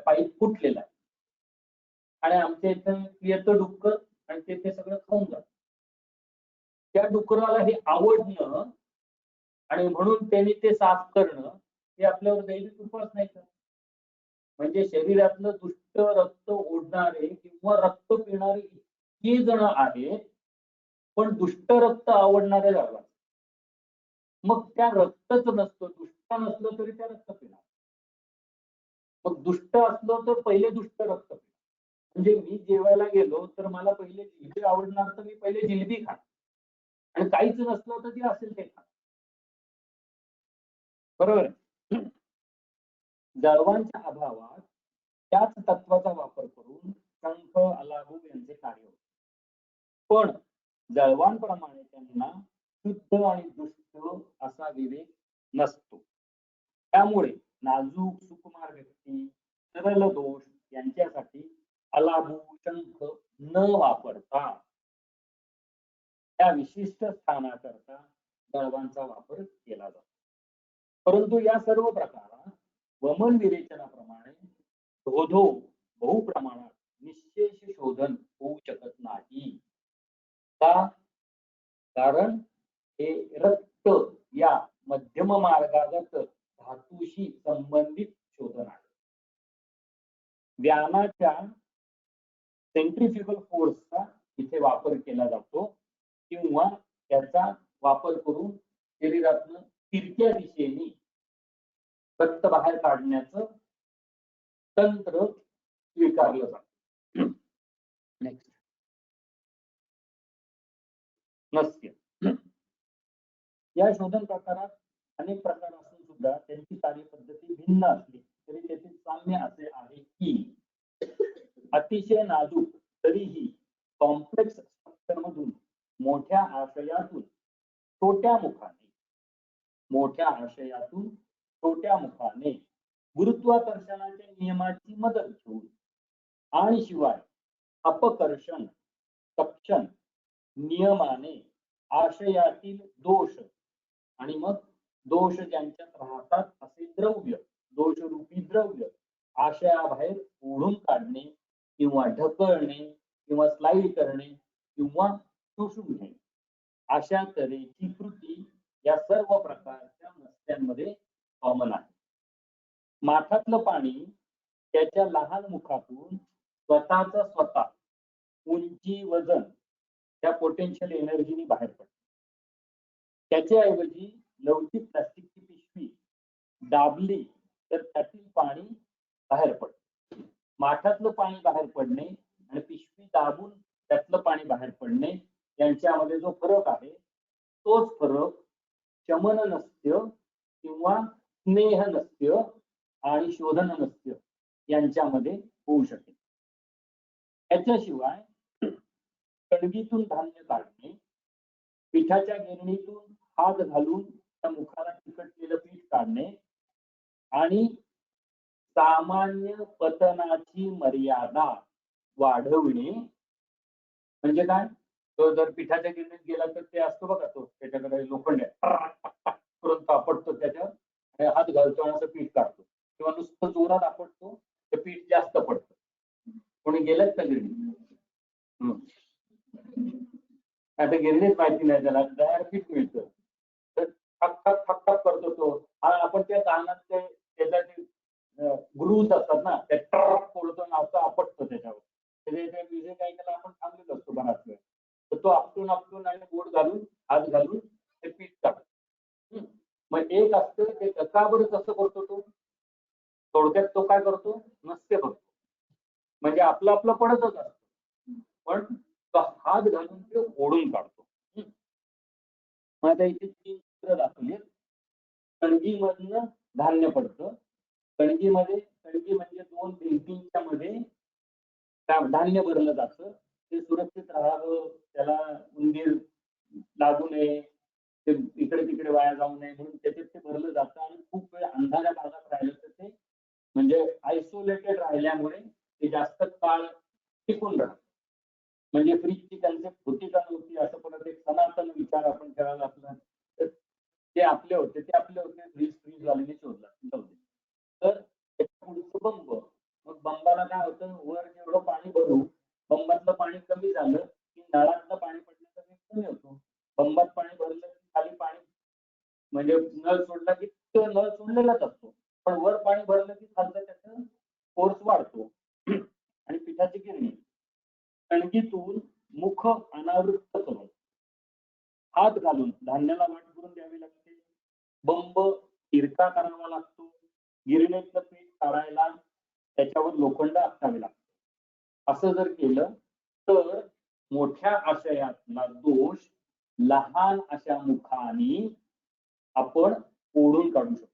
पाईप फुटलेला आहे आणि आमच्या इथं येतं डुक्कर आणि ते सगळं खाऊन जात. त्या डुकराला हे आवडणं आणि म्हणून त्यांनी ते साफ करणं हे आपल्यावर दैवी कृपाच नाही का? म्हणजे शरीरातलं दुष्ट रक्त ओढणारे किंवा रक्त पिणारे इतकी जण आहेत, पण दुष्ट रक्त आवडणारे झाला. मग त्या रक्तच नसतं, दुष्ट नसलं तरी त्या रक्त पिणार. मग दुष्ट असलं तर पहिले दुष्ट रक्त पिणार. म्हणजे मी जेवायला गेलो तर मला पहिले जिलेबी आवडणार, तर मी पहिले जिलेबी खा, आणि काहीच नसलं तर जे असेल ते खा. बरोबर. जळवांच्या अभावात त्याच तत्वाचा वापर करून शंख, अलाहू यांचे कार्य होते. पण जळवांप्रमाणे त्यांना शुद्ध आणि दुष्ट असा विवेक नसतो. त्यामुळे नाजूक सुकुमार व्यक्ती, सरळ दोष यांच्यासाठी अलाहू, शंख न वापरता त्या विशिष्ट स्थानाकरता जळवांचा वापर केला जातो. परंतु या सर्व प्रकारात वमन विरेचनाप्रमाणे धोधो बहुप्रमाणात निश्चेष शोधन होऊ शकत नाही. का? कारण हे रक्त या मध्यम मार्गागत धातूशी संबंधित शोधन आहे. व्यानाच्या सेंट्रिफ्युगल फोर्सचा इथे वापर केला जातो किंवा त्याचा वापर करून शरीरातनं तिरक्या दिशेने रक्त बाहेर काढण्याचं तंत्र स्वीकारलं जातं. नेक्स्ट. नस्य. या शोधन प्रकारात अनेक प्रकार असून सुद्धा त्यांची कार्यपद्धती भिन्न असली तरी त्यातील साम्य असे आहे की अतिशय नाजूक तरीही कॉम्प्लेक्स स्ट्रक्चर मधून मोठ्या आशयातून छोट्या मुखाने गुरुत्वाकर्षणाच्या नियमाची मदत घेऊन आणि शिवाय अपकर्षण तक्षण नियमाने आशयातील दोष आणि मग दोष ज्यांच्यात राहतात असे द्रव्य, दोषरूपी द्रव्य आशयाबाहेर ओढून काढणे किंवा ढकलणे किंवा स्लाइड करणे किंवा शोषून घेणे अशा तऱ्हेची कृती या सर्व प्रकारच्या नस्त्यांमध्ये कॉमन आहे. माठातलं पाणी त्याच्या लहान मुखातून स्वतः उंची वजन त्या पोटेन्शियल एनर्जीनी बाहेर पडते. त्याच्याऐवजी लवचिक प्लास्टिकची पिशवी दाबली तर त्यातील पाणी बाहेर पडते. माठातलं पाणी बाहेर पडणे आणि पिशवी दाबून त्यातलं पाणी बाहेर पडणे यांच्यामध्ये जो फरक आहे तोच फरक शमन नस्य किंवा स्नेह नस्य आणि शोधन नस्य यांच्यामध्ये होऊ शकेल. याच्याशिवाय कणगीतून धान्य काढणे, पिठाच्या गिरणीतून हात घालून त्या मुखाला चिकटलेलं पीठ काढणे आणि सामान्य पतनाची मर्यादा वाढवणे म्हणजे काय? तो जर पिठाच्या गिरणीत गेला तर ते असतो बघा, तो त्याच्याकडे लोखंड करून आपटतो त्याच्यावर हात घालतो आणि असं पीठ काढतो किंवा नुसतं जोरात आपटतो ते पीठ जास्त पडतं. कोणी गेलंच का गिरणीत? आता गिरणीच माहिती नाही त्याला, तयार पीठ मिळतं तर ठक ठक ठक ठक करतो तो. आपण त्या कानात ते त्याच्यात ग्रूव्ज असतात ना, त्या ट्रक फोडतो आणि असं आपटतो त्याच्यावर. विजय काय त्याला आपण थांबलेलो असतो बराच वेळ, तर तो आपटून आणि बोट घालून हात घालून ते पीठ काढतो. मग एक असतं ते का बरं कसं करतो तो? थोडक्यात तो काय करतो? नसते करतो, म्हणजे आपलं आपलं पडतच असतं पण तो हात घालून ते ओढून काढतो. मग आता इथे 3 चित्र दाखवली. कणगीमधनं धान्य पडतं. कणगी म्हणजे 2 भिंतींच्या मध्ये धान्य भरलं जातं. ते सुरक्षित राहावं, त्याला उंदीर लागू नये, ते इकडे तिकडे वाया जाऊ नये म्हणून त्याच्यात ते भरलं जातं. आणि खूप वेळ अंधाऱ्या भागात राहिलं तर ते म्हणजे आयसोलेटेड राहिल्यामुळे ते जास्त काळ टिकून राहतं. म्हणजे फ्रीजची कन्सेप्ट होती का नव्हती असं परत एक सनातन विचार आपण करायला आपला, तर ते आपले होते फ्रीज झालेले शोधला. तर त्याच्या पुढचं बंब. मग बंबाला काय होतं, वर जेवढं पाणी भरू बंबातलं पाणी कमी झालं की नळातलं पाणी पडण्याचा वेग कमी होतो. बंबात पाणी भरलं की खाली पाणी म्हणजे नळ सोडला की तो नळ सोडलेलाच असतो, पण वर पाणी भरलं की खालचा त्याचा फोर्स वाढतो. आणि पिठाची गिरणी कणगीतून मुख अनावृत्त करून हात घालून धान्याला वाट करून द्यावी लागते. बंब तिरका करावा लागतो. गिरणीतलं पीठ काढायला त्याच्यावर लोखंड असावे लागते. असं जर केलं तर मोठ्या आशयातला दोष लहान अशा मुखाने आपण ओढून काढू शकतो.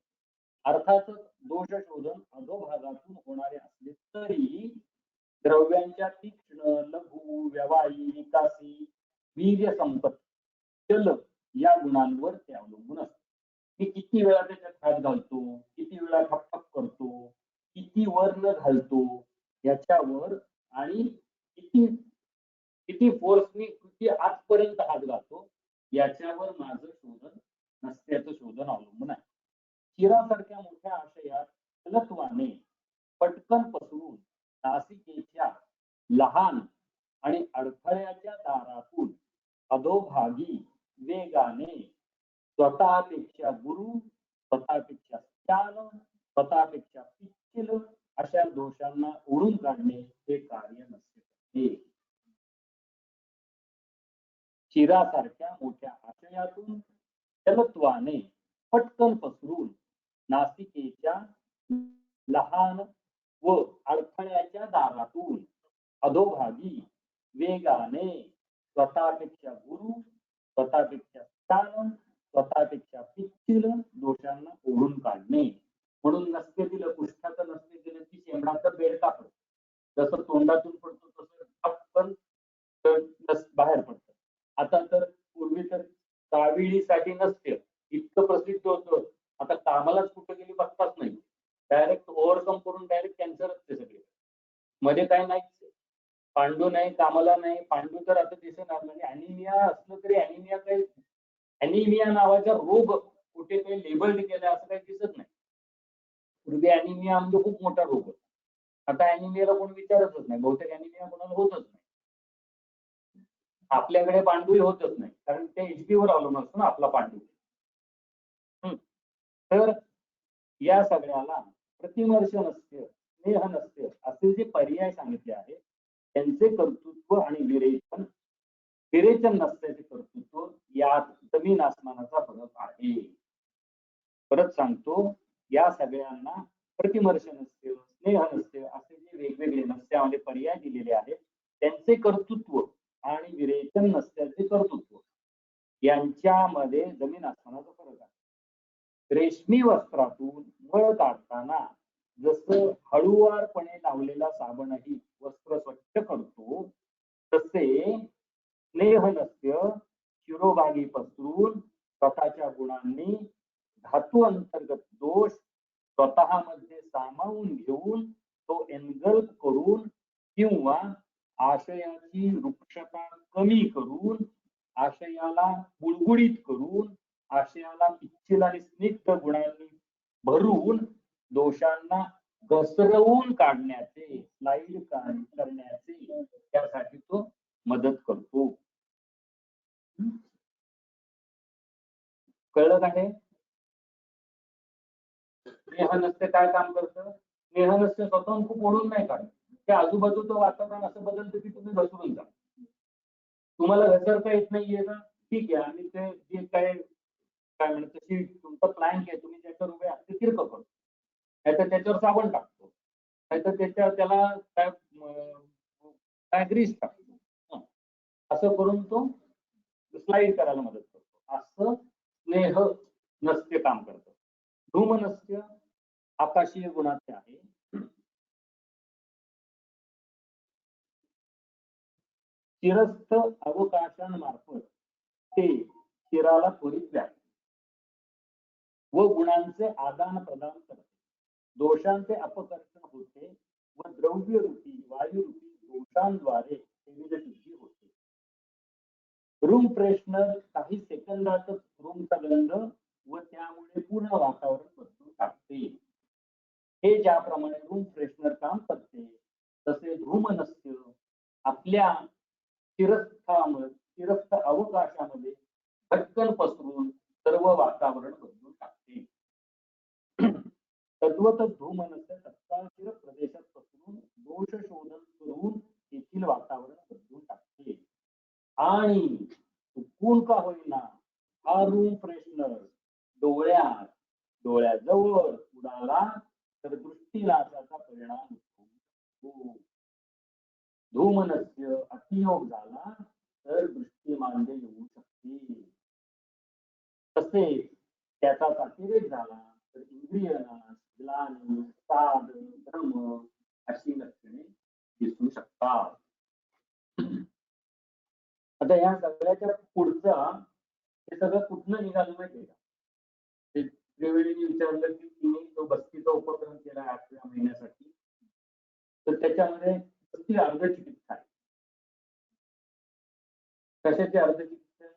अर्थातच दोष शोधन अधोभागातून होणारे असले तरी द्रव्यांच्या तीक्ष्ण, लघु, व्यवहारी, विकासी, वीर्य संपत्ती, चल या गुणांवर ते अवलंबून असते. मी किती वेळा त्याच्यात हात घालतो, किती वेळा ठपठप करतो, किती वर्ण घालतो याच्यावर आणि किती फोर्सनी किती आजपर्यंत हात घालतो याच्यावर माझं शोधन नसत्याचं शोधन अवलंबून आहे. शिरासारख्या मोठ्या आशयात चलत्वाने पटकन पसरून नासिकेच्या लहान आणि अडथळ्याच्या दारातून अधोभागी वेगाने स्वतःपेक्षा गुरु, स्वतःपेक्षा ज्ञान, स्वतःपेक्षा पिच्छिल अशा दोषांना ओढून काढणे हे कार्य नसते. शिरासारख्या मोठ्या आशयातून चलत्वाने पटकन पसरून नासिकेच्या लहान व अडथळ्याच्या दारातून अधोभागी वेगाने स्वतःपेक्षा गुरु, स्वतःपेक्षा स्थान, स्वतःपेक्षा पिच्छील दोषांना ओढून काढणे. म्हणून नसते दिलं कुष्ठाचं नसते दिलं की शेंबडाचं बेडका पडतं. जसं तोंडातून पडतो तसं टपकन बाहेर पडतं. आता तर पूर्वी तर काविळीसाठी नसते इतकं प्रसिद्ध होतं. आता कामालाच कुठे गेली बघताच नाही. डायरेक्ट ओव्हरकम करून डायरेक्ट कॅन्सरच ते सगळे. मध्ये काय नाही. पांडू नाही कामाला नाही. पांडू तर आता दिसणार म्हणजे अॅनिमिया असलं तरी अॅनिमिया काही अॅनिमिया नावाचा रोग कुठे काही लेबल्ड केला असं काही दिसत नाही. पूर्वी अॅनिमिया म्हणजे खूप मोठा रोग होता. आता अॅनिमियाला कोण विचारतच नाही. बहुतेक अॅनिमिया कोणाला होतच नाही. आपल्याकडे पांडूही होतच नाही कारण ते एचबीवर अवलंबून असतो ना आपला पांडू. तर या सगळ्याला प्रतिमर्श नसते स्नेह नसते असे जे पर्याय सांगितले आहेत त्यांचे कर्तृत्व आणि विरेचन नसल्याचे कर्तृत्व यात जमीन आसमानाचा फरक आहे. परत सांगतो या सगळ्यांना प्रतिमर्श नसते स्नेह नसते असे जे वेगवेगळे नसत्यामध्ये पर्याय दिलेले आहेत त्यांचे कर्तृत्व आणि विरेचन नसल्याचे कर्तृत्व यांच्यामध्ये जमीन आसमानाचा फरक आहे. रेशमी वस्त्रातून मळ काढताना जसं हळुवारपणे लावलेला साबणही वस्त्र स्वच्छ करतो तसे स्नेह नस्य शिरोभागी पसरून स्वतःच्या गुणांनी धातू अंतर्गत दोष स्वतःमध्ये सामावून घेऊन तो एनगल्प करून किंवा आशयाची वृक्षता कमी करून आशयाला गुळगुळीत करून आशयाला पिच्छील आणि स्निग्ध गुणांनी भरून दोषांना घसरवून काढण्याचे स्लाइड करण्याचे त्यासाठी तो मदत करतो. कळलं का हे? स्नेह नसते काय काम करतं? स्नेह नसते स्वतःहून खूप ओढून नाही काढत. ते आजूबाजूचं वातावरण असं बदलतं की तुम्ही घसरून जा. तुम्हाला घसरता येत नाहीये ना ठीक आहे आणि ते जे काय म्हणतात तशी तुमचा प्लॅन आहे तुम्ही त्याच्यावर उभे ते तिरकं करतो. नाहीतर त्याच्यावर साबण टाकतो. नाहीतर त्याला काय ग्रीस टाकतो. असं करून तो स्लाइड करायला मदत करतो. असं स्नेह नसते काम करतं. धूम नसते आकाशीय गुणाचे आहे. चिरस्थ अवकाशांमार्फत ते चिराला त्वरित व्यापते व गुणांचे आदान प्रदान करते. दोषांचे अपकर्षण होते व द्रव्य रूपी वायू रूपी दोषांद्वारे शुद्धी होते. रूम फ्रेशनर काही सेकंदातच रूमचा गंध व त्यामुळे पूर्ण वातावरण बदलून टाकते. हे ज्याप्रमाणे रूम फ्रेशनर काम करते तसे धूम नसते आपल्या चिरस्थ अवकाशामध्ये भटकन पसरून सर्व वातावरण बदलून टाकते. तद्वत धूम नसते तत्काळ चिर प्रदेशात पसरून दोष शोधन करून तेथील वातावरण बदलून टाकते. आणि चुकून का होईना हा रूम फ्रेशनर डोळ्याजवळ उडाला तर दृष्टीनाशाचा परिणाम होतो. धूमनस्य अतियोग झाला तर दृष्टीमांद्य येऊ शकते. तसेच त्याचा अतिरेक झाला तर इंद्रियनाश ग्लानी साध भ्रम अशी लक्षणे दिसू शकतात. आता या सगळ्याच्या पुढचा हे सगळं कुठनं निघालं माहितीये का? त्रिवेणीने विचारलं की तिने तो बस्तीचा उपक्रम केला 8व्या महिन्यासाठी तर त्याच्यामध्ये ती अर्ध चिकित्सा आहे. कशाची अर्ध चिकित्सा आहे?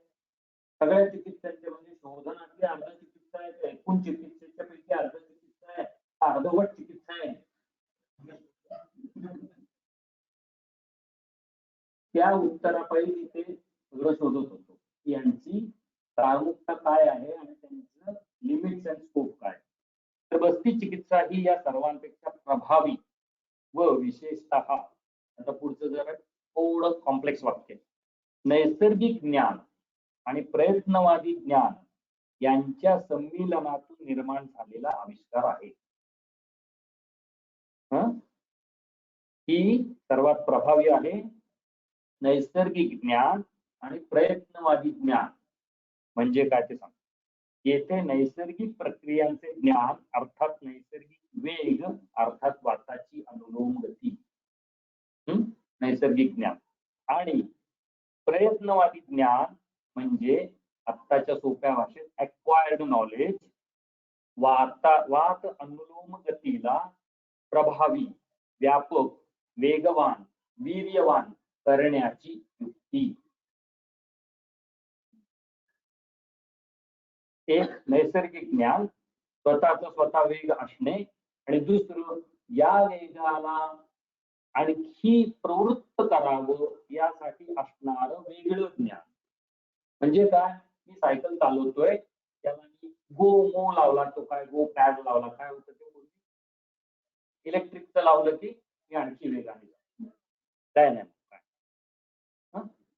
सगळ्या चिकित्सांचे म्हणजे शोधनातली अर्ध चिकित्सा आहे एकूण चिकित्सेच्या पैकी अर्ध चिकित्सा आहे अर्धवट चिकित्सा आहे. त्या उत्तरापायी ते सगळं शोधत होतो की यांची प्रामुख्यता काय आहे आणि त्यांचं लिमिट्स अँड स्कोप काय. तर बस्ती चिकित्सा ही या सर्वांपेक्षा प्रभावी व विशेषतः आता पुढचं जरा थोडं कॉम्प्लेक्स वाक्य नैसर्गिक ज्ञान आणि प्रयत्नवादी ज्ञान यांच्या संमिलनातून निर्माण झालेला आविष्कार आहे. ही सर्वात प्रभावी आहे. नैसर्गिक ज्ञान आणि प्रयत्नवादी ज्ञान म्हणजे काय ते सांग. येथे नैसर्गिक प्रक्रियांचे ज्ञान अर्थात नैसर्गिक वेग अर्थात वाताची अनुलोम गती, नैसर्गिक ज्ञान आणि प्रयत्नवादी ज्ञान म्हणजे आत्ताच्या सोप्या भाषेत अक्वायर्ड नॉलेज वात अनुलोम गतीला प्रभावी, व्यापक, वेगवान, वीर्यवान करण्याची युक्ती. एक नैसर्गिक ज्ञान, स्वतःचा स्वतः वेग असणे आणि दुसरं या वेगाला आणखी प्रवृत्त करावं यासाठी असणारं वेगळं ज्ञान. म्हणजे काय, मी सायकल चालवतोय त्याला मी गो मो लावला, तो काय गो पॅड लावला, काय होतं ते इलेक्ट्रिकचं लावलं की मी आणखी वेगाने काय नाही काय.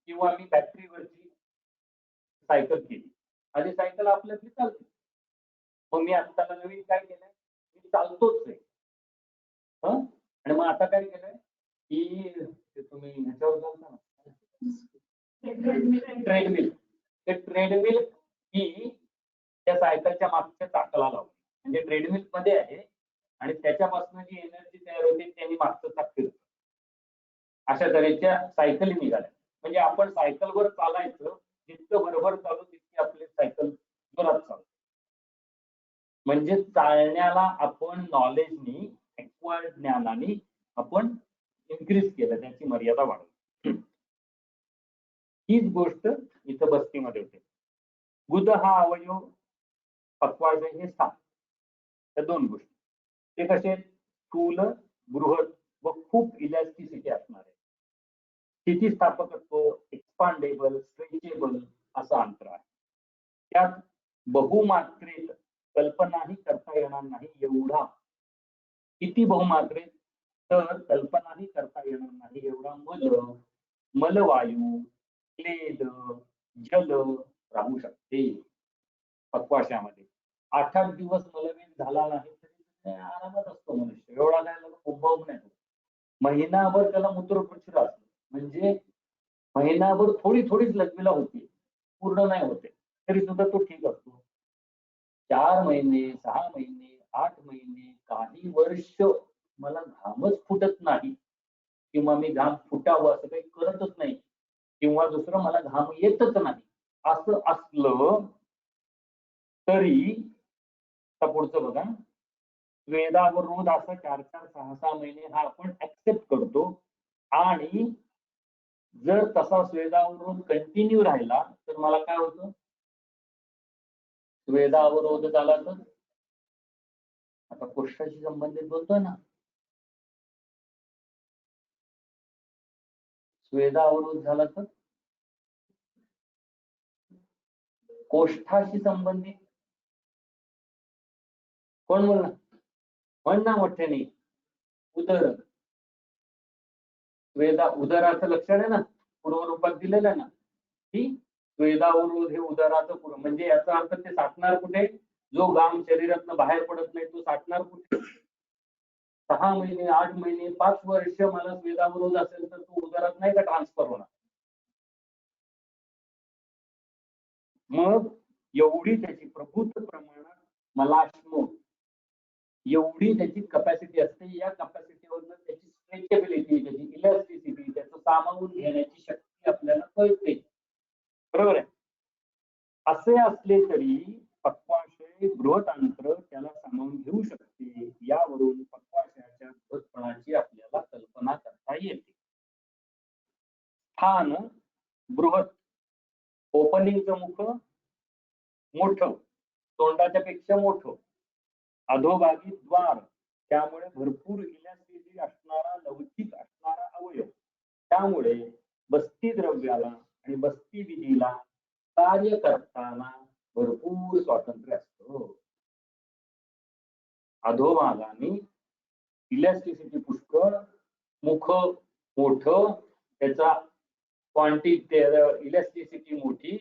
किंवा मी बॅटरीवरची सायकल केली आणि सायकल आपल्यातली चालते. मग मी आता नवीन काय केलंय, मी चालतोच आहे. आणि मग आता काय केलंय की तुम्ही ह्याच्यावर चालता ना ट्रेडमिल, ते ट्रेडमिल ही त्या सायकलच्या मागच्या चाकाला लावली, म्हणजे ट्रेडमिल मध्ये आहे आणि त्याच्यापासून जी एनर्जी तयार होते त्यांनी मागचं चाक फिरतं. अशा तऱ्हेच्या सायकली निघाल्या. म्हणजे आपण सायकलवर चालायचं, जितकं बरोबर चालू तितकी आपली सायकल जोरात चालते. म्हणजे चालण्याला आपण नॉलेजनी, एक्वायर्ड ज्ञानाने आपण इन्क्रीज केलं, त्याची मर्यादा वाढवली. हीच गोष्ट इथं बस्तीमध्ये होते. गुद हा अवयव, पक्वाशय हे स्थान, त्या दोन गोष्टी. ते कसे, स्थूल, बृहत व खूप इलॅस्टिसिटी असणार आहे. स्थितिस्थापकत्व, एक्सपांडेबल, स्ट्रेचेबल असं अंतर आहे. त्यात बहुमात्रेत कल्पनाही करता येणार नाही एवढा, किती बहुमात्रेत, तर कल्पनाही करता येणार नाही एवढा मलवायू, क्लेद, जल राहू शकते पक्वाशयामध्ये. 8-8 दिवस मलविन झाला नाही तरी आरामात असतो मनुष्य, एवढा काय उद्भव नाही. महिनाभर त्याला मूत्रप्रचुर असतो, म्हणजे महिनाभर थोडी थोडीच लघवीला होती, पूर्ण नाही होते, तरी सुद्धा तो ठीक असतो. 4 महिने, 6 महिने, 8 महिने, काही वर्ष मला घामच फुटत नाही किंवा मी घाम फुटावं असं काही करतच नाही किंवा दुसरं मला घाम येतच नाही असं असलं तरी, पुढचं बघा, वेदावरोध असं 4-4, 6-6 महिने हा आपण ऍक्सेप्ट करतो. आणि जर तसा स्वेदावरोध कंटिन्यू राहिला तर मला काय होतं, स्वेदावरोध झाला तर आता कोष्ठाशी संबंधित बोलतोय ना, स्वेदावरोध झाला तर कोष्ठाशी संबंधित कोण बोलणार, म्हण ना मोठ्याने. उदर, उदराचं लक्षण आहे ना, पूर्वरूपात दिलेलं आहे ना, की स्वेदावरोध हे उदराचं पूर्व, म्हणजे याचा अर्थ ते साठणार कुठे, जो घाम शरीरातनं बाहेर पडत नाही तो साठणार कुठे. 6 महिने, 8 महिने, 5 वर्ष मला स्वेदावरोध असेल तर तो उदरात नाही का ट्रान्सफर होणार. मग एवढी त्याची प्रभूत प्रमाणात मलाश्म, एवढी त्याची कपॅसिटी असते. या कपॅसिटीवरनं त्याची स्ट्रेचेबिलिटी, त्याची इलॅस्टिसिटी, त्याचं सामावून घेण्याची शक्ती आपल्याला कळते, बरोबर आहे. असे असले तरी पक्वाशय बृहत अंतर त्याला सामावून घेऊ शकते. यावरून पक्वाशयाच्या बृहतपणाची आपल्याला कल्पना करता येते. स्थान बृहत, ओपनिंगचं मुख मोठं, तोंडाच्या पेक्षा मोठं, अधोभागी द्वार, त्यामुळे भरपूर इलॅस्टिसिटी असणारा, लवचिक असणारा अवयव, त्यामुळे बस्ती द्रव्याला आणि बस्ती विधीला कार्य करताना भरपूर स्वातंत्र्य असतं. अधोभागाने इलॅस्टिसिटी पुष्कळ, मुख मोठं, त्याचा क्वांटिटी इलॅस्टिसिटी मोठी,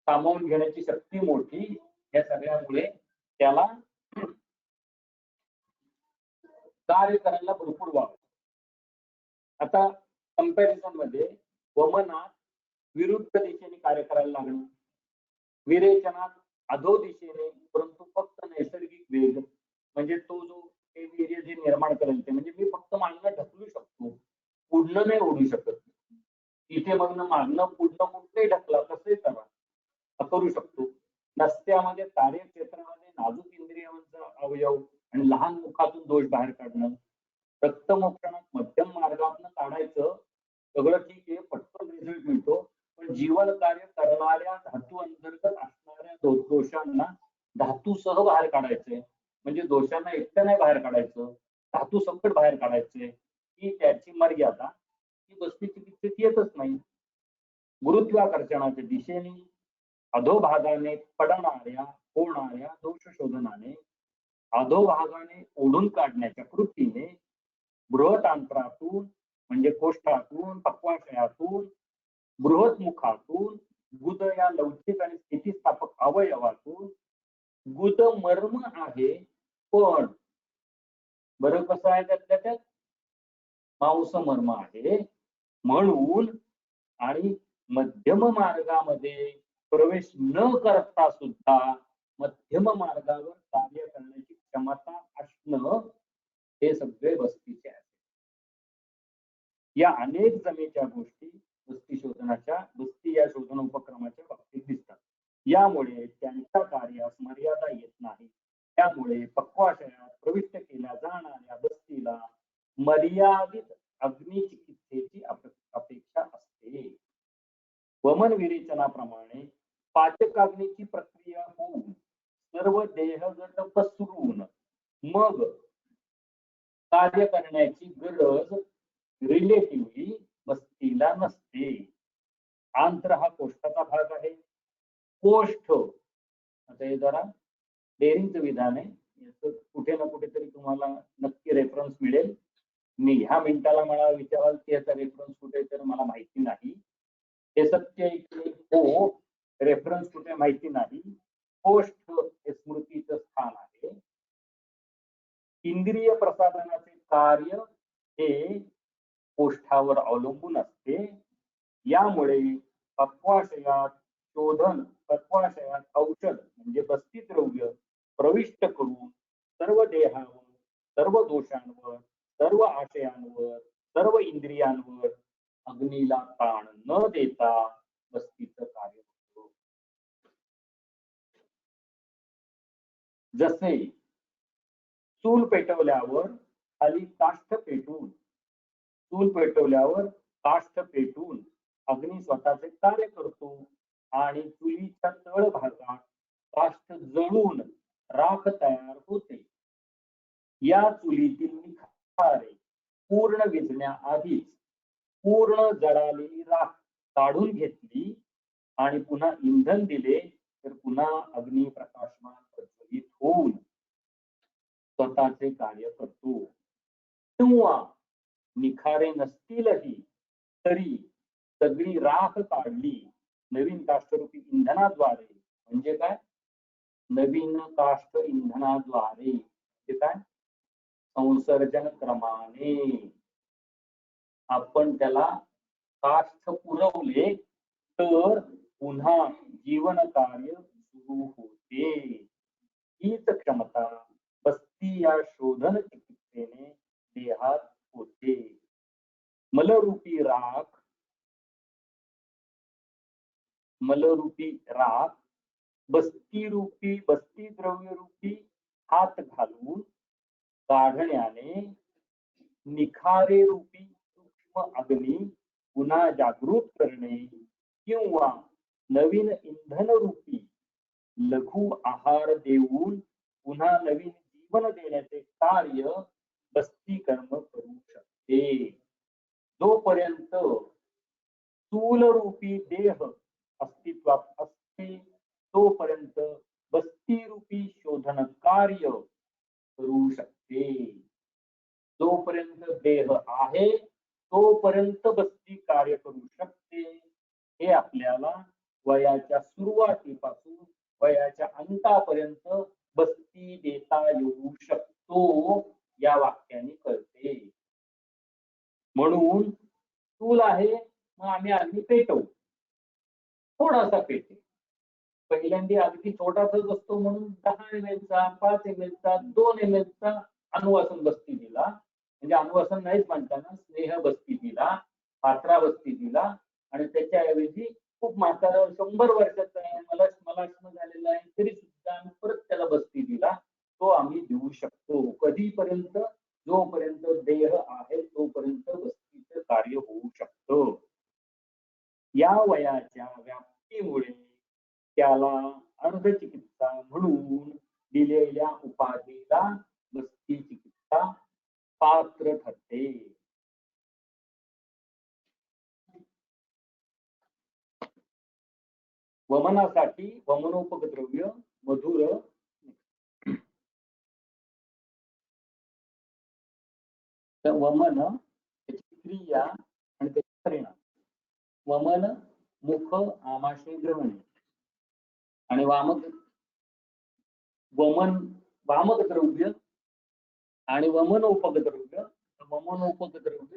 सामावून घेण्याची शक्ती मोठी, या सगळ्यामुळे त्याला कार्य करायला भरपूर वाव. आता कंपॅरिझन मध्ये वमनात विरुद्ध दिशेने कार्य करायला लागणं, विरेचनात अधो दिशेने, परंतु फक्त नैसर्गिक वेग म्हणजे तो जो एरिया जे निर्माण करेल ते, म्हणजे मी फक्त मागणं ढकलू शकतो, पुढणं नाही ओढू शकत. इथे मागणं पुढणं कुठेही ढकला, कसंही करा, करू शकतो. रस्त्यामध्ये कार्यक्षेत्रामध्ये नाजूक इंद्रियांचा अवयव आणि लहान मुखातून दोष बाहेर काढणं, रक्तमोक्षणात मध्यम मार्गातून काढायचं, सगळं ठीक आहे, पटकन रिझल्ट मिळतो. पण जीवन कार्य करणाऱ्या धातू अंतर्गत असणाऱ्या दोषांना धातूसह बाहेर काढायचंय. म्हणजे दोषांना एकट्या नाही बाहेर काढायचं, धातू सकट बाहेर काढायचंय. ही त्याची मर्यादा ही वस्तू चिकित्सेत येतच नाही. गुरुत्वाकर्षणाच्या दिशेने अधोभागाने पडणाऱ्या होणाऱ्या दोष शोधनाने, अधोभागाने ओढून काढण्याच्या कृतीने, बृहतांत्रातून म्हणजे कोष्ठातून, पक्वाशयातून, बृहतमुखातून, गुद या लवचिक आणि स्थितीस्थापक अवयवातून, गुद मर्म आहे, पण बरं कसं आहे त्यात मांस मर्म आहे म्हणून, आणि मध्यम मार्गामध्ये प्रवेश न करता सुद्धा मध्यम मार्गावर कार्य करण्याची क्षमता असणं, हे सगळे वस्तीचे आहे. या अनेक जमेच्या गोष्टी वस्ती या शोधन उपक्रमाच्या बाबतीत दिसतात. यामुळे त्यांच्या कार्यास मर्यादा येत नाही. त्यामुळे पक्वाशयात प्रविष्ट केल्या जाणाऱ्या वस्तीला मर्यादित अग्निचिकित्सेची अपेक्षा असते. वमन विरेचनाप्रमाणे पाचकाग्नीची प्रक्रिया होऊन सर्व देहगत पसरून मग कार्य करण्याची गरज रिलेटिव्हली वस्तीला नसते. आंत्र हा कोष्ठाचा भाग आहे. कोष्ठ आता हे जरा डेअरिंगचं विधान आहे, याचं कुठे ना कुठेतरी तुम्हाला नक्की रेफरन्स मिळेल. मी ह्या मिनिटाला मला विचाराल की याचा रेफरन्स कुठे, तर मला माहिती नाही. हे सत्य हो, रेफरन्स कुठे माहिती नाही. कोष्ठ हे स्मृतीचं स्थान आहे. इंद्रिय प्रसाधनाचे कार्य हे कोष्ठावर अवलंबून असते. यामुळे पक्वाशयात औषध म्हणजे बस्ती द्रव्य प्रविष्ट करून सर्व देहावर, सर्व दोषांवर, सर्व आशयांवर, सर्व इंद्रियांवर अग्नीला ताण न देता बस्तीचं कार्य होतं. जसे चूल पेटवल्यावर खाली काष्ठ पेटून अग्नी स्वतःचे कार्य करतो आणि चुलीच्या तळ भागात काष्ठ जळून राख तयार होते. या चुलीतील निखारे पूर्ण विझण्याआधीच पूर्ण जळालेली राख काढून घेतली आणि पुन्हा इंधन दिले तर पुन्हा अग्नी प्रकाशमान प्रज्वलित होऊन स्वतःचे कार्य करतो. किंवा निखारे नसतीलही तरी सगळी राख काढली नवीन काष्ठरूपी इंधनाद्वारे, म्हणजे काय, नवीन काष्ठ इंधनाद्वारे म्हणजे काय, संसर्जन क्रमाने आपण त्याला काष्ठ पुरवले तर पुन्हा जीवन कार्य सुरू होते. हीच क्षमता बस्ती या शोधन चिकित्सेने देहात होते. मलरूपी राख बस्ती द्रव्य रूपी हात घालून काढण्याने निखारे रूपी सूक्ष्म अग्नी पुन्हा जागृत करणे किंवा नवीन इंधन रूपी लघु आहार देऊन पुन्हा नवीन जीवन देण्याचे कार्य बस्ती कर्म करू शकते. जोपर्यंत स्थूल रूपी देह अस्तित्वात असते तोपर्यंत बस्ती रूपी शोधन कार्य करू शकते. जोपर्यंत देह आहे तोपर्यंत बस्ती कार्य करू शकते. हे आपल्याला वयाच्या सुरुवातीपासून वयाच्या अंतापर्यंत बस्ती देता येऊ शकतो या वाक्याने कळते. म्हणून चूल आहे, मग आम्ही अग्नी पेटवू, थोडासा पेटे, पहिल्यांदा अगदी छोटासाच असतो म्हणून 10 ml चा 5 ml चा 2 ml चा अनुवासन बस्ती दिला, म्हणजे अनुवासन नाहीच म्हणताना स्नेह बस्ती दिला, पात्रा बस्ती दिला आणि त्याच्याऐवजी खूप म्हातारा 100 वर्षाचा आहे, मलाष्म झालेला आहे तरी सुद्धा आम्ही परत त्याला बस्ती दिला, तो आम्ही देऊ शकतो. कधीपर्यंत? जोपर्यंत देह आहे तोपर्यंत बस्तीचं कार्य होऊ शकतं. या वयाच्या व्याप्तीमुळे त्याला अर्धचिकित्सा म्हणून दिलेल्या उपाधीला बस्ती चिकित्सा पात्र ठरते. वमनासाठी वमनोपद्रव्य मधुर वमन त्याची क्रिया आणि त्याचे परिणाम. वमन मुख आमाशय ग्रहणे आणि वामक द्रव्य आणि वमनोपद्रव्य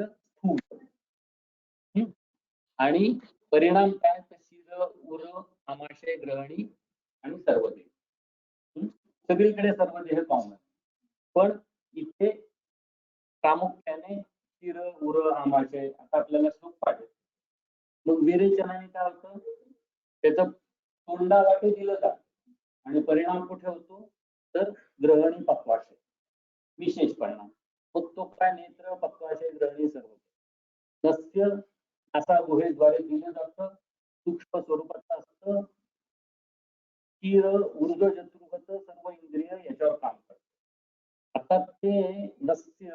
स्थूल आणि परिणाम काय? शिर उर आमाशय ग्रहणी आणि सर्वदेह. सगळीकडे सर्वदेह कॉमन, पण इथे प्रामुख्याने शिर उर आमाशय. आता आपल्याला श्लोक पाहिजे, मग विरेचनाने काय होतं? त्याचं तोंडावाटे दिलं जातं आणि परिणाम कुठे होतो? तर ग्रहणी पक्वाशय विशेष परिणाम. मग तो काय? नेत्र पक्वाशय ग्रहणी सर्व नस्य असा गुहेद्वारे दिलं जातं, सूक्ष्म स्वरूपाचं असतं. क्षीर ऊर्ज चतुर्गत सर्व इंद्रिय याच्यावर काम करतात. आता ते नस्य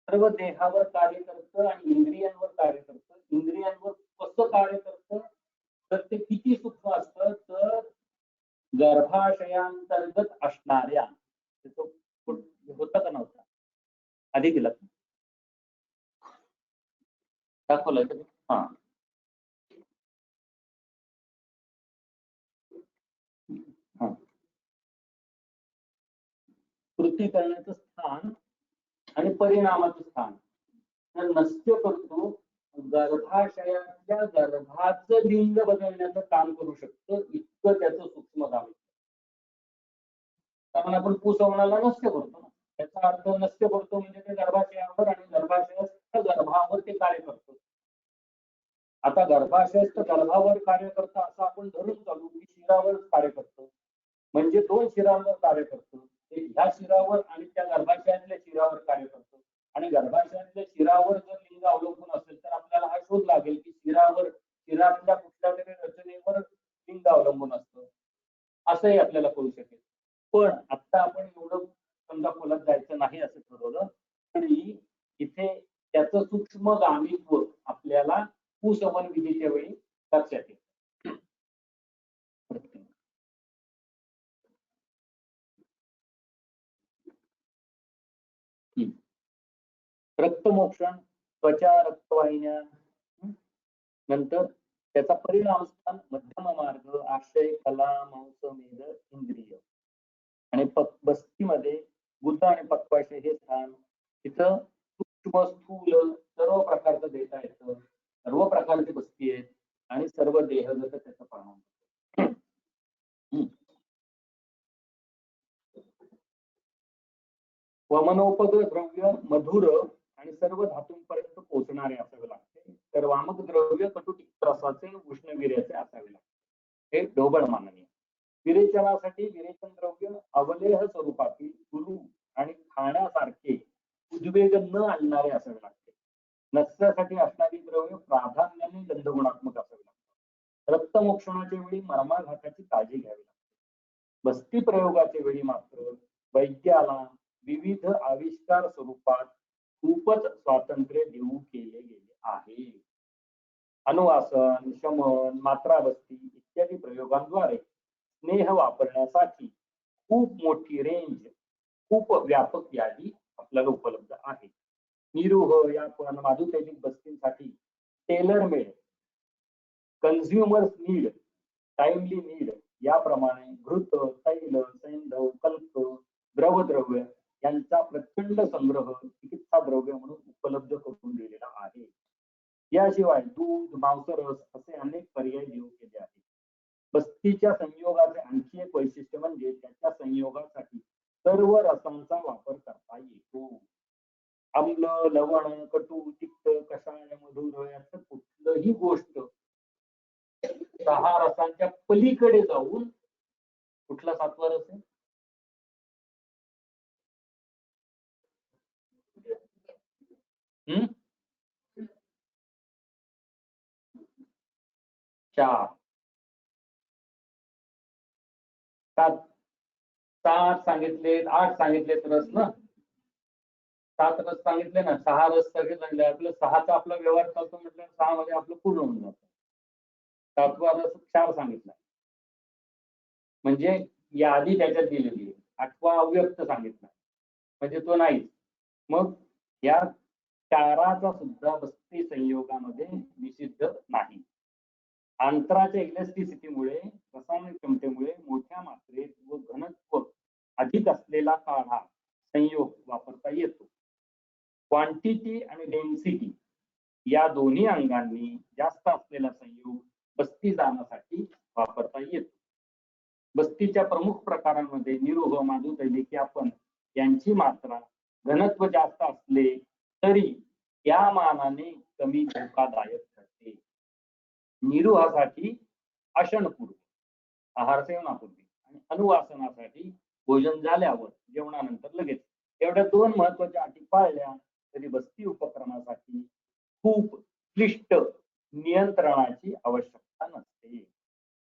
सर्व देहावर कार्य करतं आणि इंद्रियांवर कार्य करतं. इंद्रियांवर कसं कार्य करतं? तर ते किती सूक्ष्म असतं? तर गर्भाशयांतर्गत असणाऱ्या, होतं का नव्हता आधी दिलं दाखवलं? हा, कृती करण्याचं स्थान आणि परिणामाचं स्थान. तर नस्य करतो गर्भाशयाच्या गर्भाचं लिंग बदलण्याचं काम करू शकतं, इतकं त्याचं सूक्ष्म काम. कारण आपण पुसवण्याला नस्य करतो ना, त्याचा अर्थ नस्य करतो म्हणजे ते गर्भाशयावर आणि गर्भाशयाच्या गर्भावर ते कार्य करतो. आता गर्भाशयाचं गर्भावर कार्य करतं असं आपण धरून चालू की शिरावर कार्य करतो, म्हणजे 2 शिरांवर कार्य करतो. एक ह्या शिरावर आणि त्या गर्भाशयातल्या शिरावर कार्य करतो. आणि गर्भाशयातल्या शिरावर जर लिंग अवलंबून असेल तर आपल्याला हा शोध लागेल की शिरातल्या कुठल्या तरी रचनेवर लिंग अवलंबून असतं, असंही आपल्याला कळू शकेल. पण आता आपण एवढं समजा खोलात जायचं नाही असं ठरवलं तरी इथे त्याचं सूक्ष्म गामित्व आपल्याला कुसवन विधीच्या वेळी लक्षात येईल. रक्तमोक्षण, त्वचा रक्तवाहिन्या, नंतर त्याचा परिणाम स्थान मध्यम मार्ग, आशय, कला, मांस, मेद, इंद्रिय. आणि बस्तीमध्ये गुद आणि पक्वाशय हे स्थान. तिथं सूक्ष्म स्थूल सर्व प्रकारचं देता येतं, सर्व प्रकारची बस्ती आहेत आणि सर्व देहगत त्याचा परिणाम. वमनोपद द्रव्य मधुर आणि सर्व धातूंपर्यंत पोहोचणारे असावे लागते. तर वामक द्रव्य कटुतिक्त रसाचे उष्णवीर्याचे असावे लागते. हे ढोबळ माननीय. विरेचनासाठी विरेचन द्रव्य अवलेह स्वरूपातील गुरु आणि खाण्यासारखे उद्वेग न आणणारे असावे लागते. नस्यासाठी असणारी द्रव्य प्राधान्याने गंधगुणात्मक असावे लागते. रक्तमोक्षणाच्या वेळी मर्माघाताची काळजी घ्यावी लागते. बस्ती प्रयोगाच्या वेळी मात्र वैद्याला विविध आविष्कार स्वरूपात खूपच स्वातंत्र्य देऊ केले गेले आहे. अनुवासन, शमन, मात्राबस्ती इत्यादी प्रयोगांद्वारे स्नेह वापरण्यासाठी खूप मोठी रेंज, खूप व्यापक यादी आपल्याला उपलब्ध आहे. निरूह या माधुतैलिक बस्तींसाठी tailor made, consumers need, timely need याप्रमाणे घृत, तैल, सैंधव, कल्प, द्रवद्रव्य यांचा प्रचंड संग्रह चिकित्सा द्रव्य म्हणून उपलब्ध करून दिलेला आहे. याशिवाय दूध, मांसरस असे अनेक पर्याय देऊ केले आहेत. बस्तीच्या संयोगाचे आणखी एक वैशिष्ट्य म्हणजे त्याच्या संयोगासाठी सर्व रसांचा वापर करता येतो. आम्ल, लवण, कटू, तिक्त, कषाय, मधुर याचं कुठलंही गोष्ट 6 रसांच्या पलीकडे जाऊन कुठला 7वा रस आहे? हम्म 4 7 7 सांगितलेत 8 सांगितलेत रस ना 7 रस सांगितले ना 6 रस सांगितले आपलं 6चा आपला व्यवहार चालतो म्हटलं 6 मध्ये आपलं पूर्ण होऊन जातं 7वा रस 4 सांगितला म्हणजे यादी त्याच्यात दिलेली आहे 8वा अव्यक्त सांगितला म्हणजे तो नाही मग या 4चा सुद्धा बस्ती संयोगामध्ये निषिद्ध नाही. अंतराच्या इलेस्टिसिटीमुळे रसायनिक क्षमतेमुळे मोठ्या मात्रेत व घनत्व अधिक असलेला काढा संयोग वापरता येतो. क्वांटिटी आणि डेन्सिटी या दोन्ही अंगांनी जास्त असलेला संयोग बस्ती जाण्यासाठी वापरता येतो. बस्तीच्या प्रमुख प्रकारांमध्ये निरोह, माधुतैलिक, आपण यांची मात्रा घनत्व जास्त असले तरी या मानाने कमी धोकादायक ठरते. निरोहासाठी आशनपूर्वी आहार सेवनापूर्वी आणि अनुवासनासाठी भोजन झाल्यावर जेवणानंतर लगेच एवढ्या 2 महत्वाच्या अटी पाळल्या तरी बस्ती उपक्रमासाठी खूप क्लिष्ट नियंत्रणाची आवश्यकता नसते.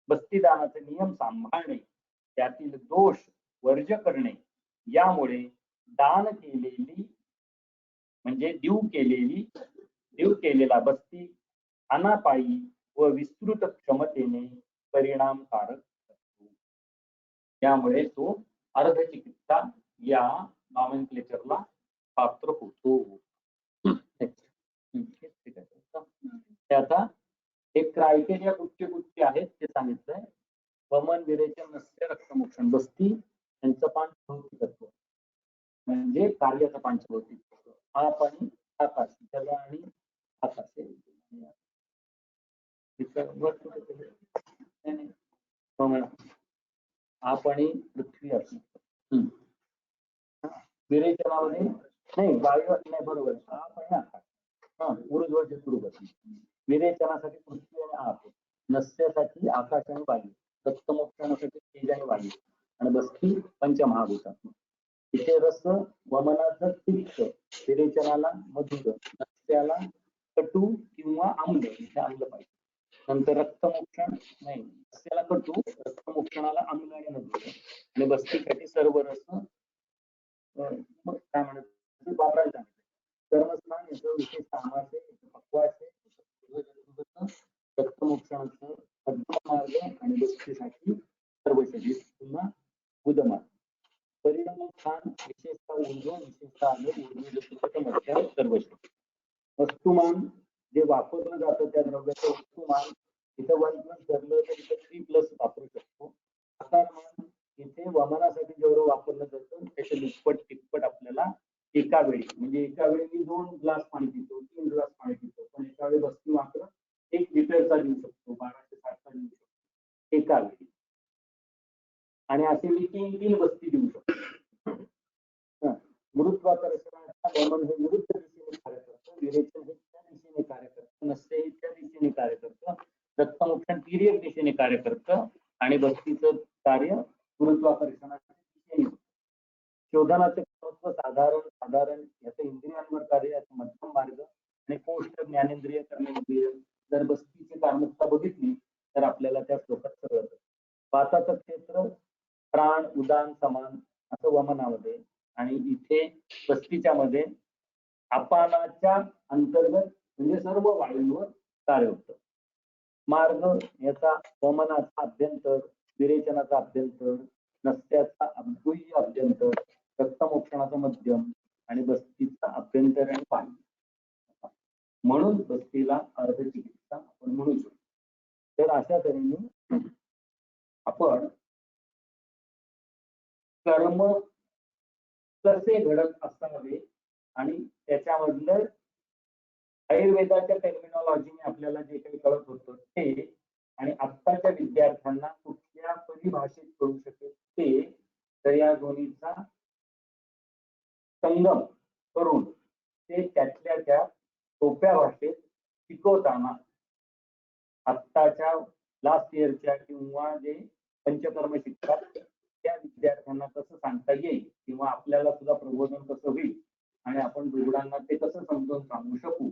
बस्तीदानाचे नियम सांभाळणे त्यातील दोष वर्ज्य करणे यामुळे दान केलेली म्हणजे देऊ केलेला बस्ती अनापायी व विस्तृत क्षमतेने परिणामकारक असतो. त्यामुळे तो अर्धचिकित्सा या नॉमेनक्लेचरला पात्र होतो. आता एक क्रायटेरिया कुठचे आहेत ते सांगितलंय. वमन, विरेचन, नस्य, रक्तमोक्षण बस्ती यांचं पांचभौतिकत्व म्हणजे कार्याचं पांचभौतिकत्व आप आणि आकाश जल आणि आकाश आप आणि पृथ्वी असं विरेचनामध्ये नाही वायू नाही बरोबर आप आणि आकाश ऊर्ध्व चतुर्गती विरेचनासाठी पृथ्वी आणि आप नस्यासाठी आकाश आणि वायू रक्तमोक्षणासाठी तेज आणि वायू आणि बस्ती पंचमहाभूतात. इथे रस वमनाचं तिक्त विरेचनाला मधुर नस्याला कटू किंवा आम्ल इथे आम्ल पाहिजे. नंतर रक्तमोक्षण नाही नस्याला कटू रक्तमोक्षणाला आम्ल आणि मधुर आणि बस्तीसाठी सर्व रस काय म्हणत वापरायला कर्मस्थान याचं विशेष कामाचे पक्वाचे रक्तमोक्षणाचं मध्यम मार्ग आणि बस्तीसाठी सर्व शरीर पुन्हा बुधमार्ग परिणाम स्थान विशेषतः ऊर्ध्व विशेषतः मध्य सर्व शरीर. वस्तुमान जे वापरलं जातं त्या द्रव्याचं वस्तुमान इथं 1+ धरलं तर इथं 3+ वापरू शकतो. आकारमान इथे वमनासाठी जेवढं वापरलं जातं त्याच्या दुप्पट तिप्पट आपल्याला एका वेळी म्हणजे एका वेळी मी 2 ग्लास पाणी पितो 3 ग्लास पाणी पितो पण एका वेळी बस्ती मात्र 1 लिटरचा देऊ शकतो 1260चा देऊ शकतो एका वेळी आणि असे मी 3 बस्ती देऊ शकतो. गुरुत्वाकर्षणाचा वमन हे विरुद्ध दिशेने कार्य करतं विरेचन हे त्या दिशेने कार्य करतं नस्य हे त्या दिशेने कार्य करतं रक्तमोक्षण तिर्यक दिशेने कार्य करतं आणि बस्तीचं कार्य गुरुत्वाकर्षणाच्या दिशेने. शोधनाचे महत्व साधारण याचं इंद्रियांवर कार्य याचा मध्यम मार्ग आणि पोष्ट ज्ञानेंद्रिय कर्मेंद्रिय जर बस्तीची कारणता बघितली तर आपल्याला त्या श्लोकात सगळं वाताचं क्षेत्र प्राण उदान समान असं वमनामध्ये आणि इथे बस्तीच्या मध्ये अपानाच्या अंतर्गत म्हणजे सर्व वायूंवर कार्य होतं. मार्ग याचा वमनाचा अभ्यंतर विरेचनाचा अभ्यंतर नस्याचा अभ्युय अभ्यंतर रक्तमोक्षणाचा मध्यम आणि बस्तीचा अभ्यंतर आणि पाणी म्हणून बस्तीला अर्धचिकित्सा आपण म्हणू शकतो. तर अशा तऱ्हेने आपण कर्म कसे घडत असावे आणि त्याच्यामधलं आयुर्वेदाच्या टर्मिनॉलॉजीने आपल्याला जे काही कळत होतं ते आणि आत्ताच्या विद्यार्थ्यांना कुठल्या परिभाषेत कळू शकेल ते, तर या दोन्हीचा संगम करून ते त्यातल्या त्या सोप्या भाषेत शिकवताना आत्ताच्या लास्ट इयरच्या किंवा जे पंचकर्म शिकतात त्या विद्यार्थ्यांना कसं सांगता येईल किंवा आपल्याला सुद्धा प्रबोधन कसं होईल आणि आपण रुग्णांना ते कसं समजून सांगू शकू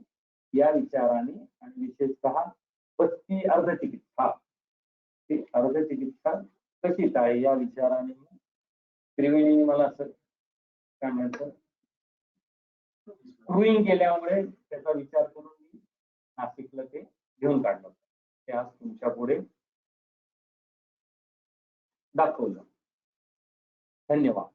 या विचाराने आणि विशेषतः पत्ती अर्धचिकित्सा ती अर्धचिकित्सा कशी काय या विचाराने त्रिवेणीने मला असं काय म्हणतात स्क्रूइंग केल्यामुळे त्याचा विचार करून मी नाशिकला ते घेऊन काढलं ते आज तुमच्या पुढे दाखवलं. धन्यवाद.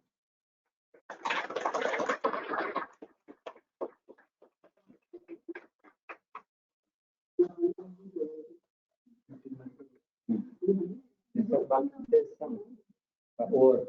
or